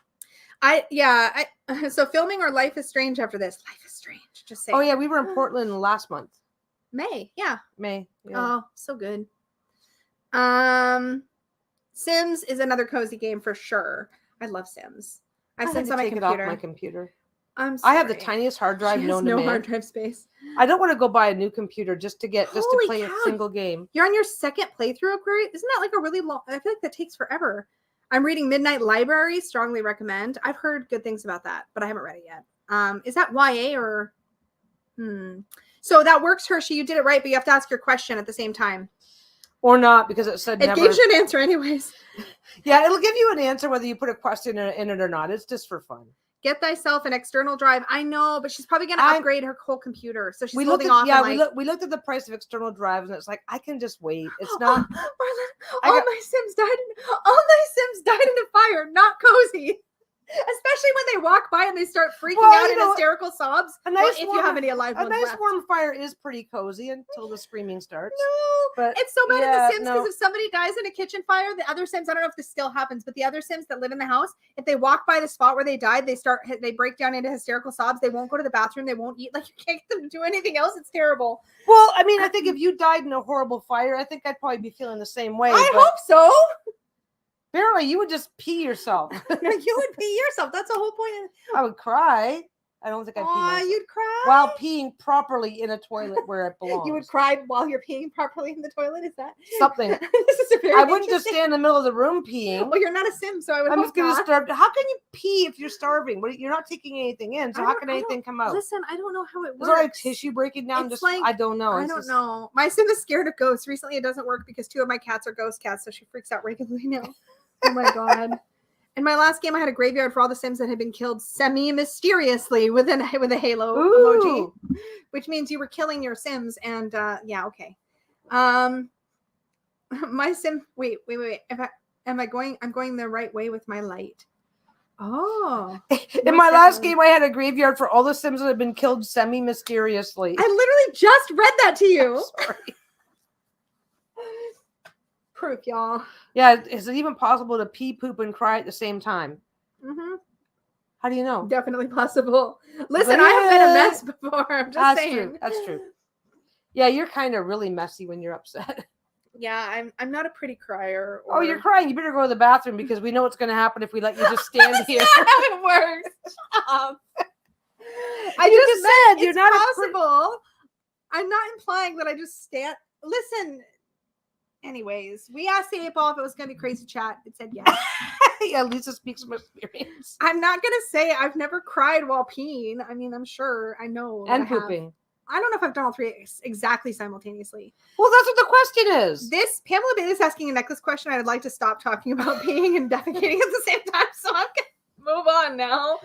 So filming or Life is Strange after this. Life is Strange. Just say. Oh yeah, we were in Portland last month. May. Yeah. Yeah. Oh, so good. Sims is another cozy game for sure. I love Sims. I Sims on my computer. It off my computer. I'm sorry. I have the tiniest hard drive known to man. No hard drive space. I don't want to go buy a new computer just to play a single game. You're on your 2nd playthrough of Query? Isn't that like a really long? I feel like that takes forever. I'm reading Midnight Library. Strongly recommend. I've heard good things about that, but I haven't read it yet. Is that YA or? So that works, Hershey. You did it right, but you have to ask your question at the same time. Or not, because it said never. It gives you an answer anyways. Yeah, it'll give you an answer whether you put a question in it or not. It's just for fun. Get thyself an external drive. I know, but she's probably going to upgrade her whole computer. So she's holding off. Yeah, we looked at the price of external drives, and it's like, I can just wait. It's not. All my Sims died in a fire. Not cozy. Especially when they walk by and they start freaking out in hysterical sobs. If you have any alive ones left. Warm fire is pretty cozy until the screaming starts. No, but it's so bad in The Sims because if somebody dies in a kitchen fire, the other Sims, I don't know if this still happens, but the other Sims that live in the house, if they walk by the spot where they died, they break down into hysterical sobs. They won't go to the bathroom. They won't eat. Like you can't get them to do anything else. It's terrible. Well, I mean, I think if you died in a horrible fire, I think I'd probably be feeling the same way. I hope so. Barely, you would just pee yourself. You would pee yourself. That's the whole point. I would cry. I don't think I'd pee Oh, myself. you'd cry While peeing properly in a toilet where it belongs. You would cry while you're peeing properly in the toilet. Is that something? This is a very I wouldn't just interesting- stand in the middle of the room peeing. Well, you're not a sim, so I would I'm hope just gonna not. starve. How can you pee if you're starving? You're not taking anything in, so I how don't- can I don't- anything come out? Listen, I don't know how it Is works. there like tissue breaking down? It's Just like- I don't know. I It's don't just- know. My sim is scared of ghosts. Recently, it doesn't work because 2 of my cats are ghost cats, so she freaks out regularly now. Oh my god. In my last game, I had a graveyard for all the sims that had been killed semi-mysteriously with a halo emoji, Ooh. which means you were killing your sims. And yeah, okay. My sim. Wait. I'm going the right way with my light. Oh. In my last game, I had a graveyard for all the Sims that had been killed semi-mysteriously. I literally just read that to you. Sorry. Proof, y'all. Yeah, is it even possible to pee, poop, and cry at the same time? Mm-hmm. How do you know? Definitely possible. Listen, I have been a mess before. I'm just That's saying. true. That's true. Yeah, you're kind of really messy when you're upset. Yeah, I'm not a pretty crier. Oh, you're crying. You better go to the bathroom because we know what's going to happen if we let you just stand here. That's not how it works. Stop. I You just just meant said you're it's not a possible. I'm not implying that I just stand. Listen. Anyways, we asked the 8-Ball if it was going to be crazy chat. It said yes. Yeah, Lisa speaks from experience. I'm not going to say I've never cried while peeing. I mean, I'm sure I know. that And I have. pooping. I don't know if I've done all three exactly simultaneously. Well, that's what the question is. This Pamela Bailey is asking a necklace question. I'd like to stop talking about peeing and defecating at the same time, so I'm gonna move on now.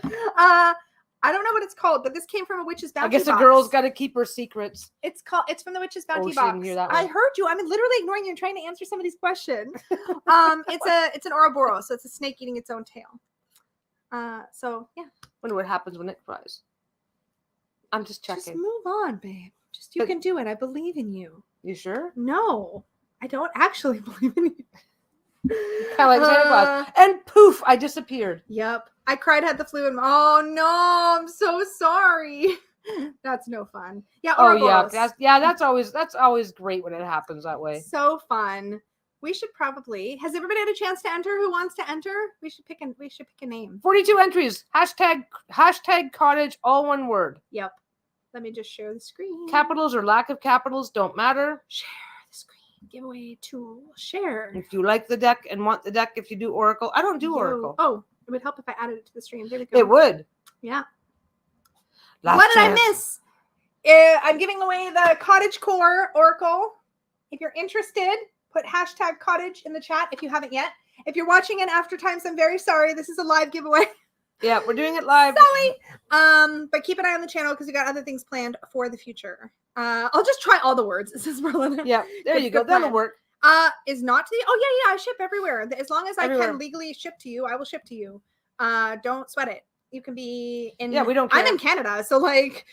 I don't know what it's called, but this came from a witch's bounty I guess box. a girl's got to keep her secrets. It's from the witch's bounty she box. didn't hear that I one. heard you. I'm literally ignoring you and trying to answer somebody's question. It's an Ouroboros, so it's a snake eating its own tail. So yeah. Wonder what happens when it cries. I'm just checking. Just move on, babe. You can do it. I believe in you. You sure? No, I don't actually believe in you. Kind of like Santa Claus. And poof, I disappeared. Yep. I cried, had the flu, and oh no, I'm so sorry. That's no fun. Yeah. Oh Ouroboros. yeah, that's always great when it happens that way. So fun. We should probably. Has everybody had a chance to enter? Who wants to enter? We should pick a name. 42 entries. Hashtag cottage, all one word. Yep. Let me just share the screen. Capitals or lack of capitals don't matter. Share the screen. Giveaway tool. Share. If you like the deck and want the deck, if you do Oracle, I don't do Oracle. Oh, it would help if I added it to the stream. There we go. It would. Yeah. Last What did chance. I miss? I'm giving away the Cottage Core Oracle. If you're interested, put hashtag cottage in the chat if you haven't yet. If you're watching in after times, I'm very sorry. This is a live giveaway. Yeah, we're doing it live. Sorry. But keep an eye on the channel because we got other things planned for the future. I'll just try all the words. This is Merlin. Yeah, there you go. Good That'll plan. work. Is not to the. Oh yeah. I ship everywhere. As long as I Everywhere. can legally ship to you, I will ship to you. Don't sweat it. You can be in. Yeah, we don't I'm care. in Canada, so like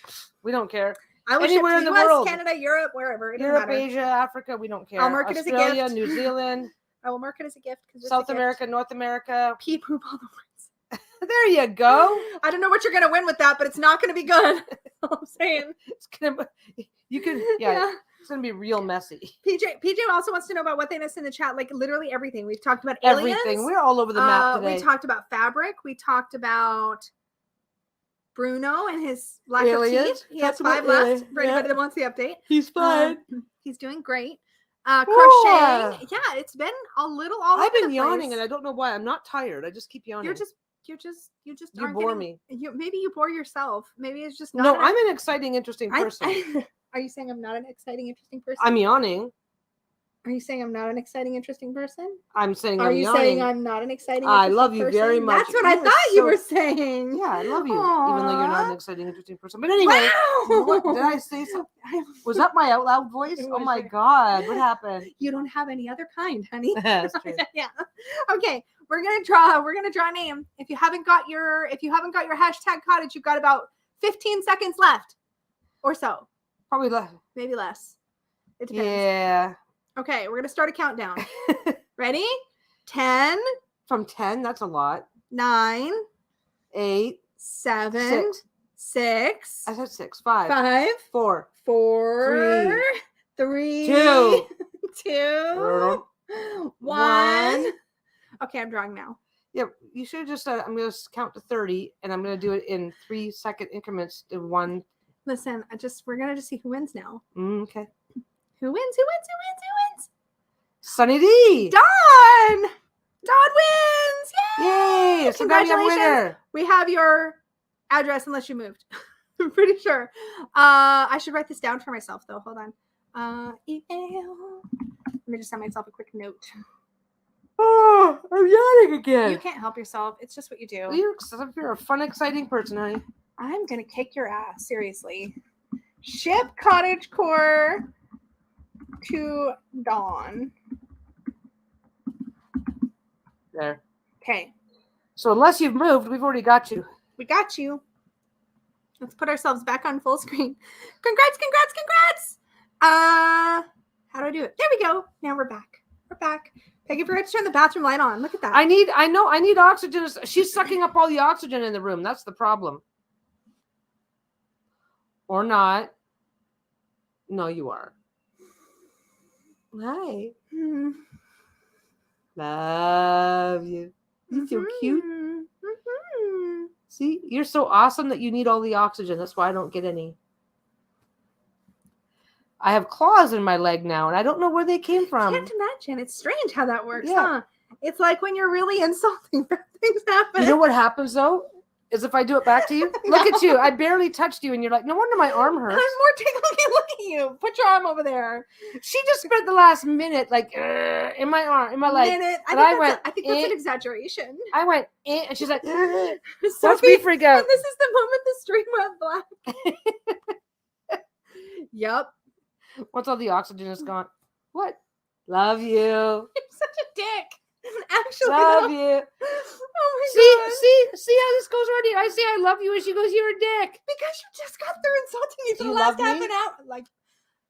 We don't care. I will Anywhere ship in to the US, world. Canada, Europe, wherever. It doesn't Europe, matter. Asia, Africa, we don't care. I'll mark it as a Australia, gift. New Zealand, I will mark it as a gift because South America, North America. Pee poop all the words. There you go. I don't know what you're gonna win with that, but it's not gonna be good. All I'm saying. It's gonna. You can. Yeah. It's gonna be real messy. PJ also wants to know about what they missed in the chat. Like literally everything. We've talked about aliens. Everything. We're all over the map today. We talked about fabric. We talked about Bruno and his lack of teeth. He has 5 left for anybody that wants the update. He's fine. He's doing great. Whoa. Crochet. Yeah, it's been a little all I've over been the yawning place. and I don't know why. I'm not tired. I just keep yawning. You just You aren't bore getting- me. Maybe you bore yourself. Maybe it's just not. No, I'm an exciting, interesting person. Are you saying I'm not an exciting, interesting person? I'm yawning. Are you saying I'm not an exciting, interesting person? I'm saying Are I'm you yawning. saying I'm not an exciting? I interesting love you person? very much. That's what I You are thought you so- were saying. Yeah, I love you, even though you're not an Aw. exciting, interesting person. But anyway, Wow. what, did I say something? Was that my out loud voice? It Oh was my your- God, what happened? You don't have any other kind, honey. That's true. Yeah. Okay. We're gonna draw a name. If you haven't got your hashtag cottage, you've got about 15 seconds left, or so. Probably left. Maybe less. It depends. Yeah. Okay, we're gonna start a countdown. Ready? 10, From 10, that's a lot. 9, 8, 7, 6. 6, I said 6. 5, 5, 4, 4, 3, 2, 2, 1. Okay, I'm drawing now. Yeah, you should have just said, I'm going to count to 30, and I'm going to do it in 3-second increments to one. Listen, we're going to just see who wins now. Okay. Who wins? Who wins? Who wins? Sunny D! Dawn! Dawn wins! Yay! Yay! So now we have a winner. We have your address unless you moved. I'm pretty sure. I should write this down for myself, though. Hold on. Email. Let me just send myself a quick note. Oh, I'm yawning again. You can't help yourself. It's just what you do. You're a fun, exciting person, honey. I'm going to kick your ass. Seriously. Ship cottage core to Dawn. There. Okay. So unless you've moved, we've already got you. We got you. Let's put ourselves back on full screen. Congrats, congrats, congrats. How do I do it? There we go. Now we're back. We're back. Peggy forgot to turn the bathroom light on. Look at that. I need oxygen. She's sucking up all the oxygen in the room. That's the problem. Or not. No, you are. Hi. Love you. You're so cute. See, you're so awesome that you need all the oxygen. That's why I don't get any. I have claws in my leg now, and I don't know where they came from. I can't imagine. It's strange how that works, huh? It's like when you're really insulting, bad things happen. You know what happens, though? Is if I do it back to you. Look at you. I barely touched you, and you're like, no wonder my arm hurts. I'm more tingling. Look at you. Put your arm over there. She just spent the last minute, like, in my arm, in my leg. I think that's an exaggeration. I went, and she's like, watch me freak out. And this is the moment the stream went black. Yep. Once all the oxygen is gone. What? Love you. You're such a dick. Actually, love you. Oh my God. See how this goes already. I say I love you, and she goes, "You're a dick." Because you just got through insulting me for the last half an hour, like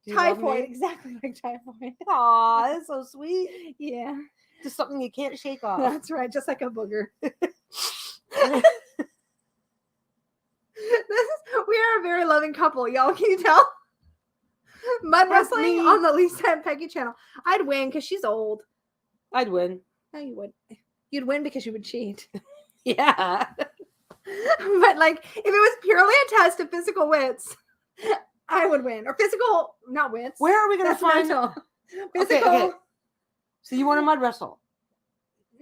typhoid, exactly like typhoid. Aw, that's so sweet. Yeah, just something you can't shake off. That's right, just like a booger. We are a very loving couple, y'all. Can you tell? Mud wrestling on the Lisa and Peggy channel. I'd win because she's old. I'd win. No, you would. You'd win because you would cheat. Yeah. But like, if it was purely a test of physical wits, I would win. Or physical, not wits. Where are we going to find physical? Okay. So you want to mud wrestle?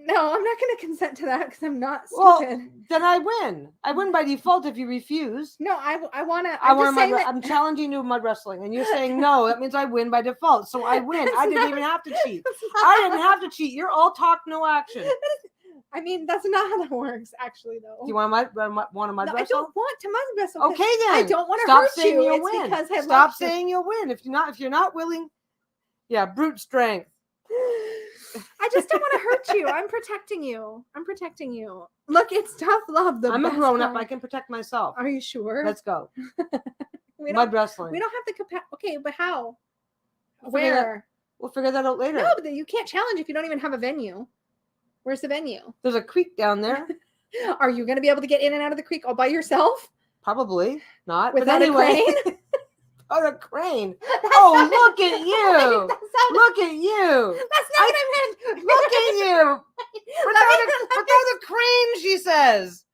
No, I'm not going to consent to that because I'm not stupid. Well, then I win. I win by default if you refuse. No, I want to. I'm challenging you to mud wrestling, and you're saying no. That means I win by default. So I win. I didn't even have to cheat. I didn't have to cheat. You're all talk, no action. I mean, that's not how that works, actually, though. Do you want to mud wrestle? I don't want to mud wrestle. Okay, then. I don't want to hurt you. Saying you'll win. Because Stop saying you'll win. If you're not willing, yeah, brute strength. I just don't want to hurt you. I'm protecting you. Look, it's tough love. I'm a grown up. I can protect myself. Are you sure? Let's go. Mud wrestling. We don't have the capacity. Okay, but how? We'll figure that out later. No, but you can't challenge if you don't even have a venue. Where's the venue? There's a creek down there. Are you going to be able to get in and out of the creek all by yourself? Probably not. Without a crane? Oh, a crane. Oh, look at you. Look at you. That's not what I meant. Look at you. Without a crane, she says.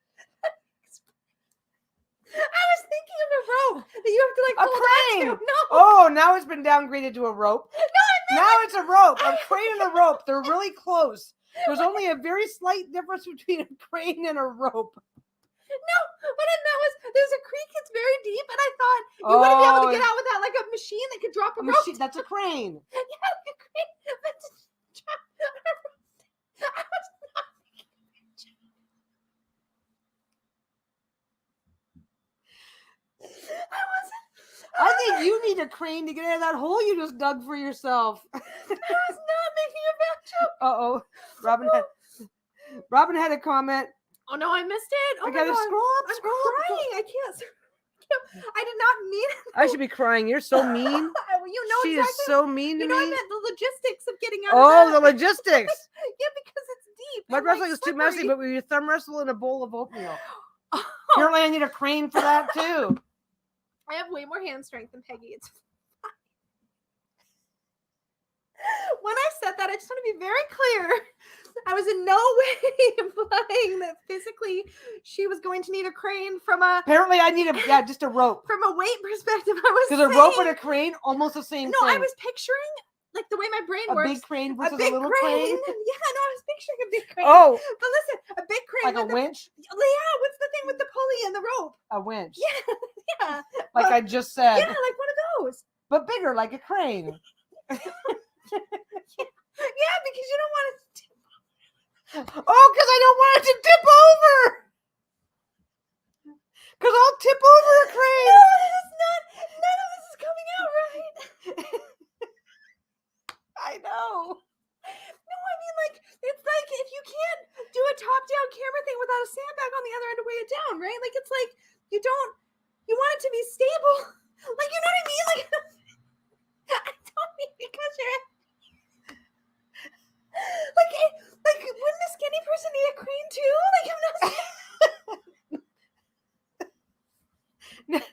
I was thinking of a rope that you have to like hold crane. on to. No. Oh, now it's been downgraded to a rope. No, now it's a rope. A crane and a rope. They're really close. There's only a very slight difference between a crane and a rope. No, what I meant was there's a creek that's very deep, and I thought you wouldn't be able to get out without like a machine that could drop a rope. Machine, that's a crane. Yeah, a crane. But I was not thinking I wasn't. I think you need a crane to get out of that hole you just dug for yourself. I was not making a bad joke. Uh-oh. Robin had a comment. Oh no, I missed it. Oh I gotta scroll up. I'm crying. I can't. I did not mean it. I should be crying. You're so mean. You know she exactly. is so mean to me. I meant the logistics of getting out of that. The logistics. Yeah, because it's deep. Mud wrestling is too messy, but we thumb wrestle in a bowl of oatmeal. Apparently I need a crane for that too. I have way more hand strength than Peggy. It's fine. When I said that, I just want to be very clear I was in no way implying that physically she was going to need a crane from a. Apparently, I need just a rope. From a weight perspective, I was because a rope and a crane almost the same No, thing. I was picturing like the way my brain works. A big crane versus a big a little crane. Yeah, no, I was picturing a big crane. Oh, but listen, a big crane like a winch. Yeah, what's the thing with the pulley and the rope? A winch. Yeah, yeah. Like I just said. Yeah, like one of those. But bigger, like a crane. Yeah, because you don't want it to tip. Oh, because I don't want it to tip over. Because I'll tip over a crane. No, this is not. None of this is coming out right. I know. No, I mean, like, it's like if you can't do a top-down camera thing without a sandbag on the other end to weigh it down, right? Like, it's like you want it to be stable. Like, you know what I mean? Like, I don't mean because you're like, wouldn't a skinny person need a crane too? Like, I'm not.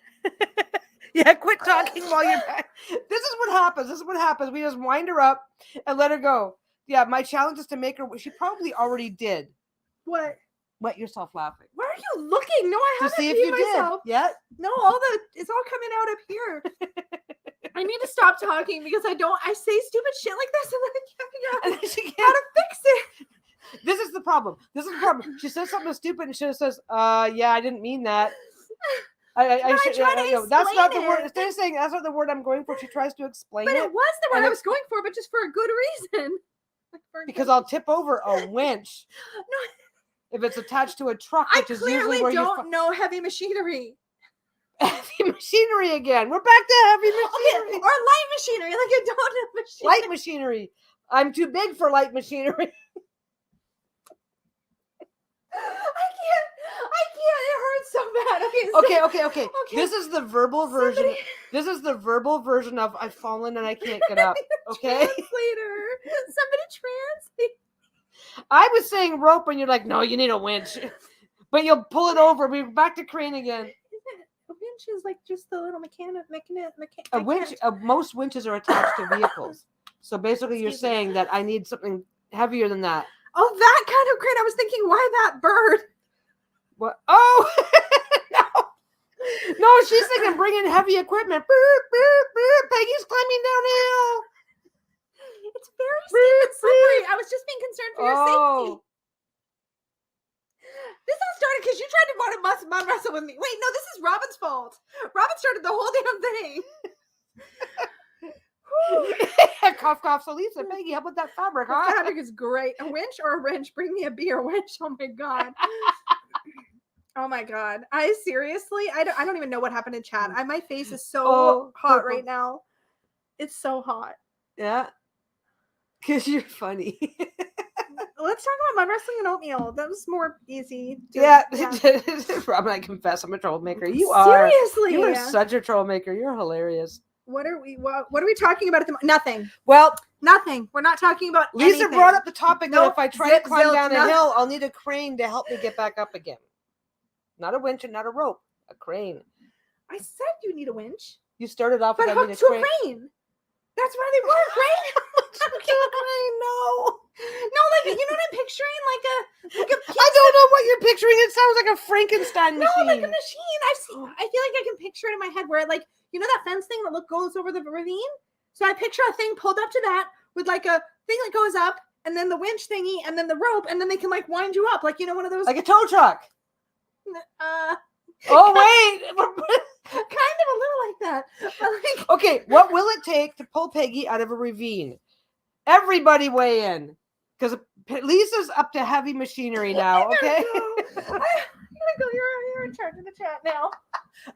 Yeah, quit talking while you're back. This is what happens. We just wind her up and let her go. Yeah, my challenge is to make her. She probably already did. What? Wet yourself laughing. Where are you looking? No, I haven't. To see if you myself. did. Yeah. No, it's all coming out up here. I need to stop talking because I say stupid shit like this and then I can't how to fix it. This is the problem. She says something stupid and she says, yeah, I didn't mean that. That's not the word. Instead of saying that's not the word I'm going for, she tries to explain it. But it was the word I was going for, but just for a good reason. Because I'll tip over a winch. No. If it's attached to a truck, which is usually where I don't know heavy machinery. Heavy machinery again. We're back to heavy machinery. Okay. Or light machinery. Like I don't know machinery. Light machinery. I'm too big for light machinery. I can't. It hurts so bad. Okay. This is the verbal version. This is the verbal version of I've fallen and I can't get up. Okay. Translator. Somebody translate. I was saying rope and you're like, no, you need a winch. But you'll pull it over. We're back to crane again. A winch is like just the little mechanic. A winch. Most winches are attached to vehicles. So basically, you're saying that I need something heavier than that. Oh, that kind of crane. I was thinking, why that bird? What? Oh, no, she's thinking bring in heavy equipment. Peggy's climbing downhill. It's very steep and slippery. I was just being concerned for your safety. This all started because you tried to mud wrestle with me. Wait, no, this is Robin's fault. Robin started the whole damn thing. Cough, cough. So Lisa, Peggy, how about that fabric? The fabric is great. A winch or a wrench? Bring me a beer winch. Oh my god. Oh my god. I seriously, I don't even know what happened in chat. My face is so hot right now. It's so hot. Yeah. Because you're funny. Let's talk about mud wrestling and oatmeal. That was more easy. Yeah. Robin, I confess, I'm a troublemaker. You are. Seriously. You are such a troublemaker. You're hilarious. What are we talking about at the moment? Nothing. Well, nothing. We're not talking about Lisa anything. brought up the topic that if I try to climb down a hill, I'll need a crane to help me get back up again. Not a winch and not a rope. A crane. I said you need a winch. You started off with hooked to a crane. That's why they were a crane. No, like you know what I'm picturing, like a. I don't know what you're picturing. It sounds like a Frankenstein machine. No, like a machine. I feel like I can picture it in my head where, like, you know that fence thing that goes over the ravine. So I picture a thing pulled up to that with like a thing that goes up, and then the winch thingy, and then the rope, and then they can like wind you up, like you know one of those, like a tow truck. Oh wait, kind of a little like that. Like, okay, what will it take to pull Peggy out of a ravine? Everybody weigh in, because Lisa's up to heavy machinery now. Okay, I gotta go. You're in charge of the chat now.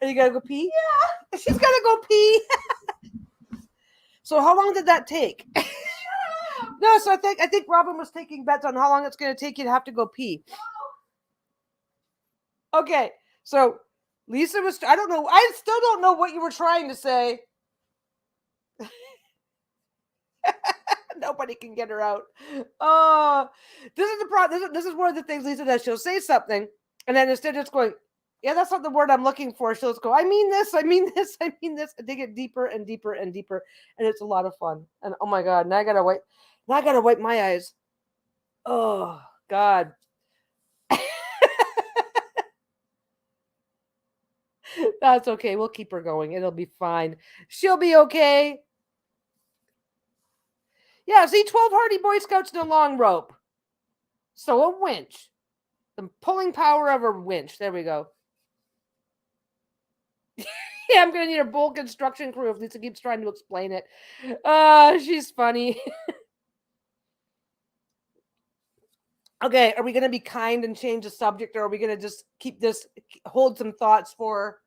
Are you gotta go pee? Yeah, she's gotta go pee. So how long did that take? No, so I think Robin was taking bets on how long it's gonna take you to have to go pee. Okay, so Lisa was. I don't know. I still don't know what you were trying to say. Nobody can get her out. Oh, this is the problem. This is one of the things Lisa does. She'll say something, and then instead of just going, yeah, that's not the word I'm looking for, she'll just go, I mean this, I mean this, I mean this, and they get deeper and deeper and deeper, and it's a lot of fun. And oh my god, now I gotta wipe my eyes. Oh, God. That's okay. We'll keep her going. It'll be fine. She'll be okay. Yeah, see, 12 Hardy Boy Scouts and a long rope. So a winch. The pulling power of a winch. There we go. Yeah, I'm going to need a bull construction crew if Lisa keeps trying to explain it. She's funny. Okay, are we going to be kind and change the subject, or are we going to just keep this, hold some thoughts for...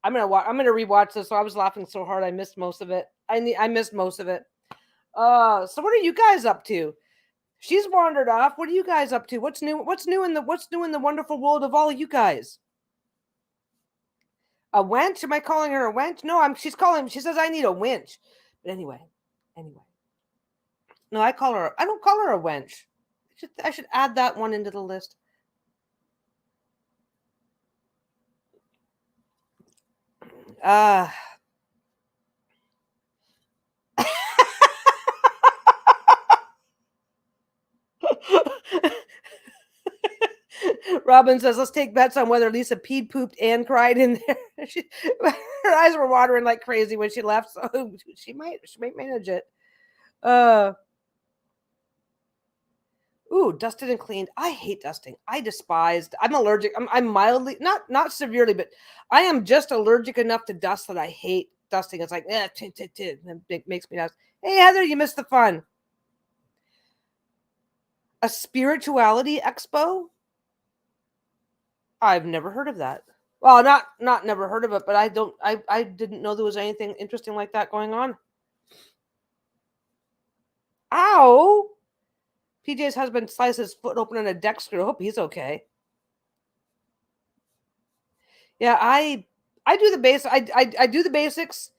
I'm gonna rewatch this. So I was laughing so hard I missed most of it. I missed most of it. So what are you guys up to? She's wandered off. What are you guys up to? What's new? What's new in the wonderful world of all of you guys? A wench? Am I calling her a wench? No, she says I need a winch. But anyway. No, I don't call her a wench. I should add that one into the list. Robin says, let's take bets on whether Lisa peed, pooped, and cried in there. Her eyes were watering like crazy when she left, so she might manage it. Ooh, dusted and cleaned. I hate dusting. I'm allergic. I'm mildly, not severely, but I am just allergic enough to dust that I hate dusting. It's like, it makes me nuts. Hey, Heather, you missed the fun. A spirituality expo? I've never heard of that. Well, not never heard of it, but I didn't know there was anything interesting like that going on. Ow! PJ's husband sliced his foot open on a deck screw. Hope he's okay. Yeah, I do the basics. I do the basics.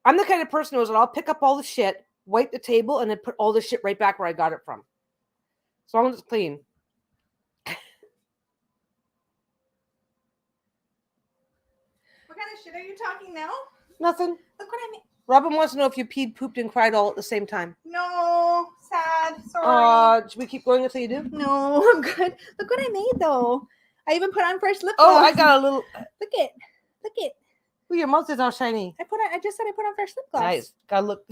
I'm the kind of person who I'll pick up all the shit, wipe the table, and then put all the shit right back where I got it from. As long as it's clean. What kind of shit are you talking now? Nothing. Look what I mean. Robin wants to know if you peed, pooped, and cried all at the same time. No, sad. Sorry. Should we keep going until you do? No, I'm good. Look what I made though. I even put on fresh lip Oh, gloss. I got a little. Look it. Ooh, your mouth is all shiny. I just said I put on fresh lip gloss. Nice. Gotta look.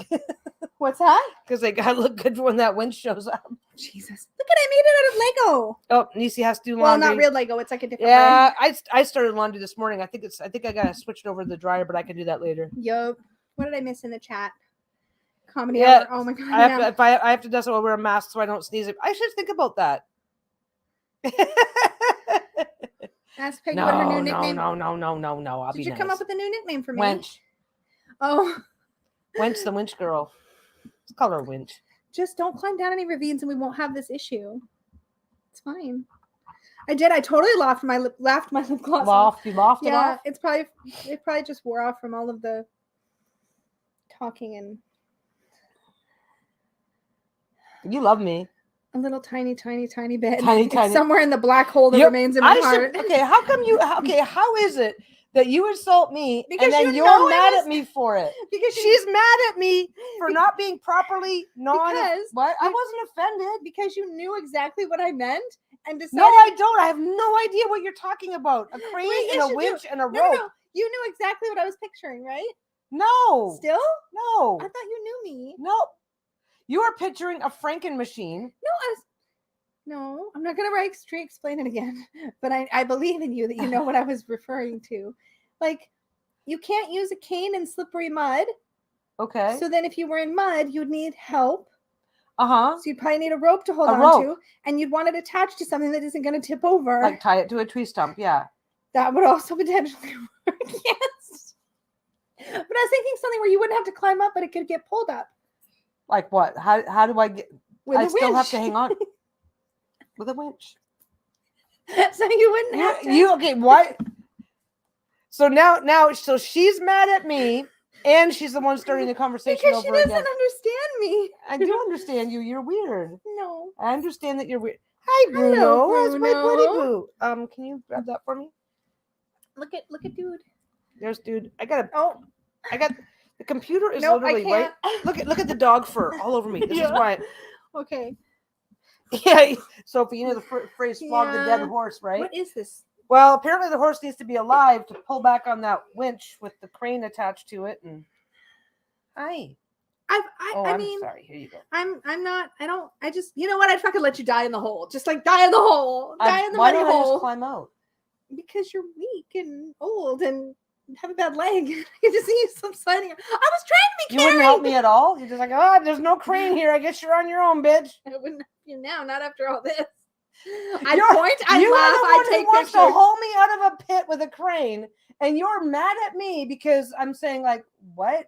What's that? Because they gotta look good when that winch shows up. Jesus. Look at I made it out of Lego. Oh, Nisi has to do laundry. Well, not real Lego. It's like a different Yeah, I started laundry this morning. I think I gotta switch it over to the dryer, but I can do that later. Yup. What did I miss in the chat? Comedy Yeah, hour. Oh my god. I have to dust it, I'll wear a mask so I don't sneeze. I should think about that. Ask Peggy what her new nickname. No. Did you come up with a new nickname for me? Wench. Oh. Wench, the winch girl. Let's call her Winch. Just don't climb down any ravines and we won't have this issue. It's fine. I did. I totally laughed my lip gloss. You laughed it off? It probably just wore off from all of the talking and you love me. a little tiny bit. Tiny. Somewhere in the black hole that remains in my heart. Okay, how is it that you insult me Because and then you're mad at me for it? Because she's mad at me for not being properly what? I wasn't offended. Because you knew exactly what I meant and decided. No, I don't. I have no idea what you're talking about. A crane and a winch and a rope. No. You knew exactly what I was picturing, right? No. Still? No. I thought you knew me. Nope. You are picturing a Franken machine. No, I'm not going to explain it again. But I believe in you that you know what I was referring to. Like, you can't use a cane in slippery mud. Okay. So then if you were in mud, you'd need help. Uh-huh. So you'd probably need a rope to hold on to. And you'd want it attached to something that isn't going to tip over. Like tie it to a tree stump, yeah. That would also potentially work, yes. But I was thinking something where you wouldn't have to climb up, but it could get pulled up. Like what? How do I get? With I still have to hang on with a winch. So you wouldn't have to. Okay? Why? So now, so she's mad at me, and she's the one starting the conversation because over she doesn't again. understand me. I do understand you. You're weird. No. I understand that you're weird. Hi, Bruno. Hello, How's my buddy Bruno. Boo? Can you grab that for me? Look at dude. There's dude. I got Oh. The computer is No, literally I can't. right. Look at the dog fur all over me. This is why. Okay. Yeah, Sophie, you know the phrase "flog the dead Yeah. horse," right? What is this? Well, apparently the horse needs to be alive to pull back on that winch with the crane attached to it. And hi. I'm mean, sorry. Here you go. I'm not. I just. You know what? I'd fucking let you die in the hole. Just like die in the hole. Die in the why muddy don't I hole. just climb out? Because you're weak and old and have a bad leg. You just need some sliding. I was trying to be You carried. wouldn't help me at all. You're just like, oh, there's no crane here. I guess you're on your own, bitch. I wouldn't help you now. Not after all this. You I are point. I the laugh. one I who take wants pictures. to haul me out of a pit with a crane, and you're mad at me because I'm saying like, what?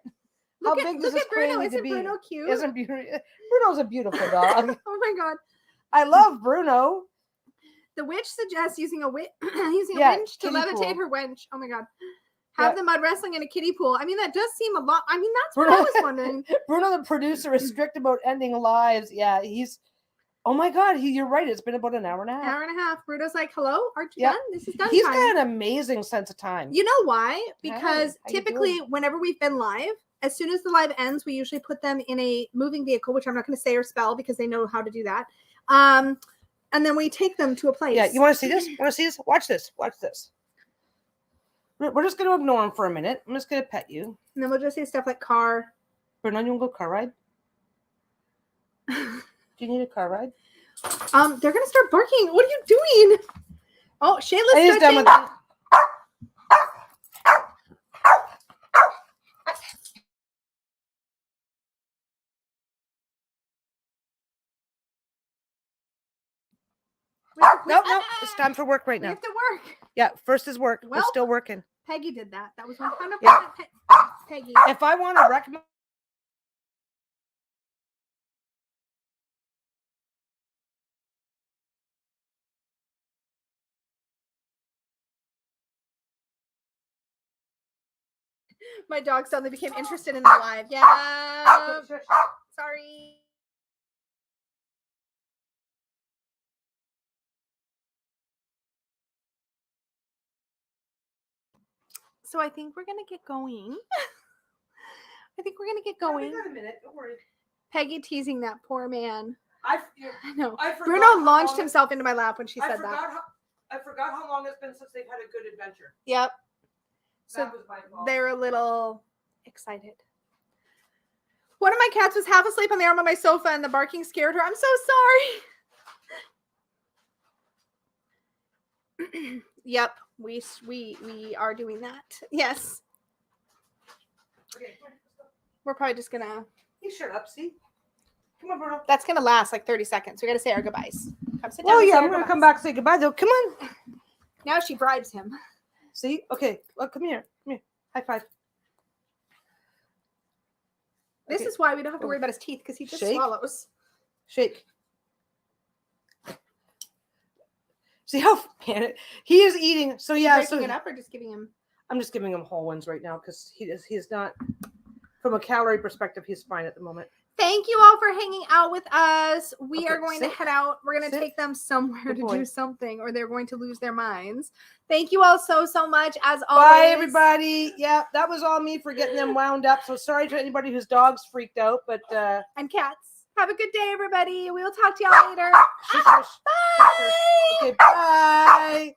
How big does this crane Bruno. need to Isn't be? Bruno cute? Isn't Bruno's a beautiful dog. Oh my god. I love Bruno. The witch suggests using a winch to kiddie levitate pool. her wench. Oh my god. Have the mud wrestling in a kiddie pool. I mean, that does seem a lot. I mean, that's what I was wondering. Bruno, the producer, is strict about ending lives. Yeah, he's. Oh my god, you're right. It's been about an hour and a half. Hour and a half. Bruno's like, hello, aren't you done? This is done He's time. got an amazing sense of time. You know why? Because How you typically, doing? whenever we've been live, as soon as the live ends, we usually put them in a moving vehicle, which I'm not going to say or spell because they know how to do that. And then we take them to a place. Yeah, you want to see this? Want to see this? Watch this. Watch this. We're just going to ignore him for a minute. I'm just going to pet you. And then we'll just say stuff like car. Bruno, you want to go car ride? Do you need a car ride? They're gonna start barking. What are you doing? Oh, Shayla's I just done with that. No, it's time for work right We now. have to work. Yeah, first is work. We're Well, still working. Peggy did that. That was 100% Yeah. Peggy. If I want to recommend. My dog suddenly became interested in the live. Yeah. Sorry. So I think we're gonna get going. I think we're gonna get going. Got a minute. Don't worry. Peggy teasing that poor man. I know. I forgot Bruno how launched long himself into my lap when she said that. I forgot how long it's been since they've had a good adventure. Yep. So That was my fault. they're a little excited. One of my cats was half asleep on the arm of my sofa and the barking scared her. I'm so sorry. Yep, we are doing that. Yes. Okay, We're probably just gonna. you shut up, see? Come on, Bruno. That's gonna last like 30 seconds. We gotta say our goodbyes. Come sit down. Oh and say yeah, our I'm gonna goodbyes. come back and say goodbye though. Come on. Now she bribes him. See? Okay. Well, come here. Come here. High five. This Okay. is why we don't have to worry about his teeth because he just Shake. swallows. Shake. See how he is eating. So yeah, Breaking it up or just giving him. I'm just giving him whole ones right now because he's not, from a calorie perspective, he's fine at the moment. Thank you all for hanging out with us. We Okay, are going to sit. head out. We're going to Sit. take them somewhere Good to boy. do something or they're going to lose their minds. Thank you all so much as always. Bye, everybody. Yeah, that was all me for getting them wound up. So sorry to anybody whose dogs freaked out, but And cats. Have a good day, everybody. We will talk to y'all later. shush, shush, shush, shush. Okay, bye.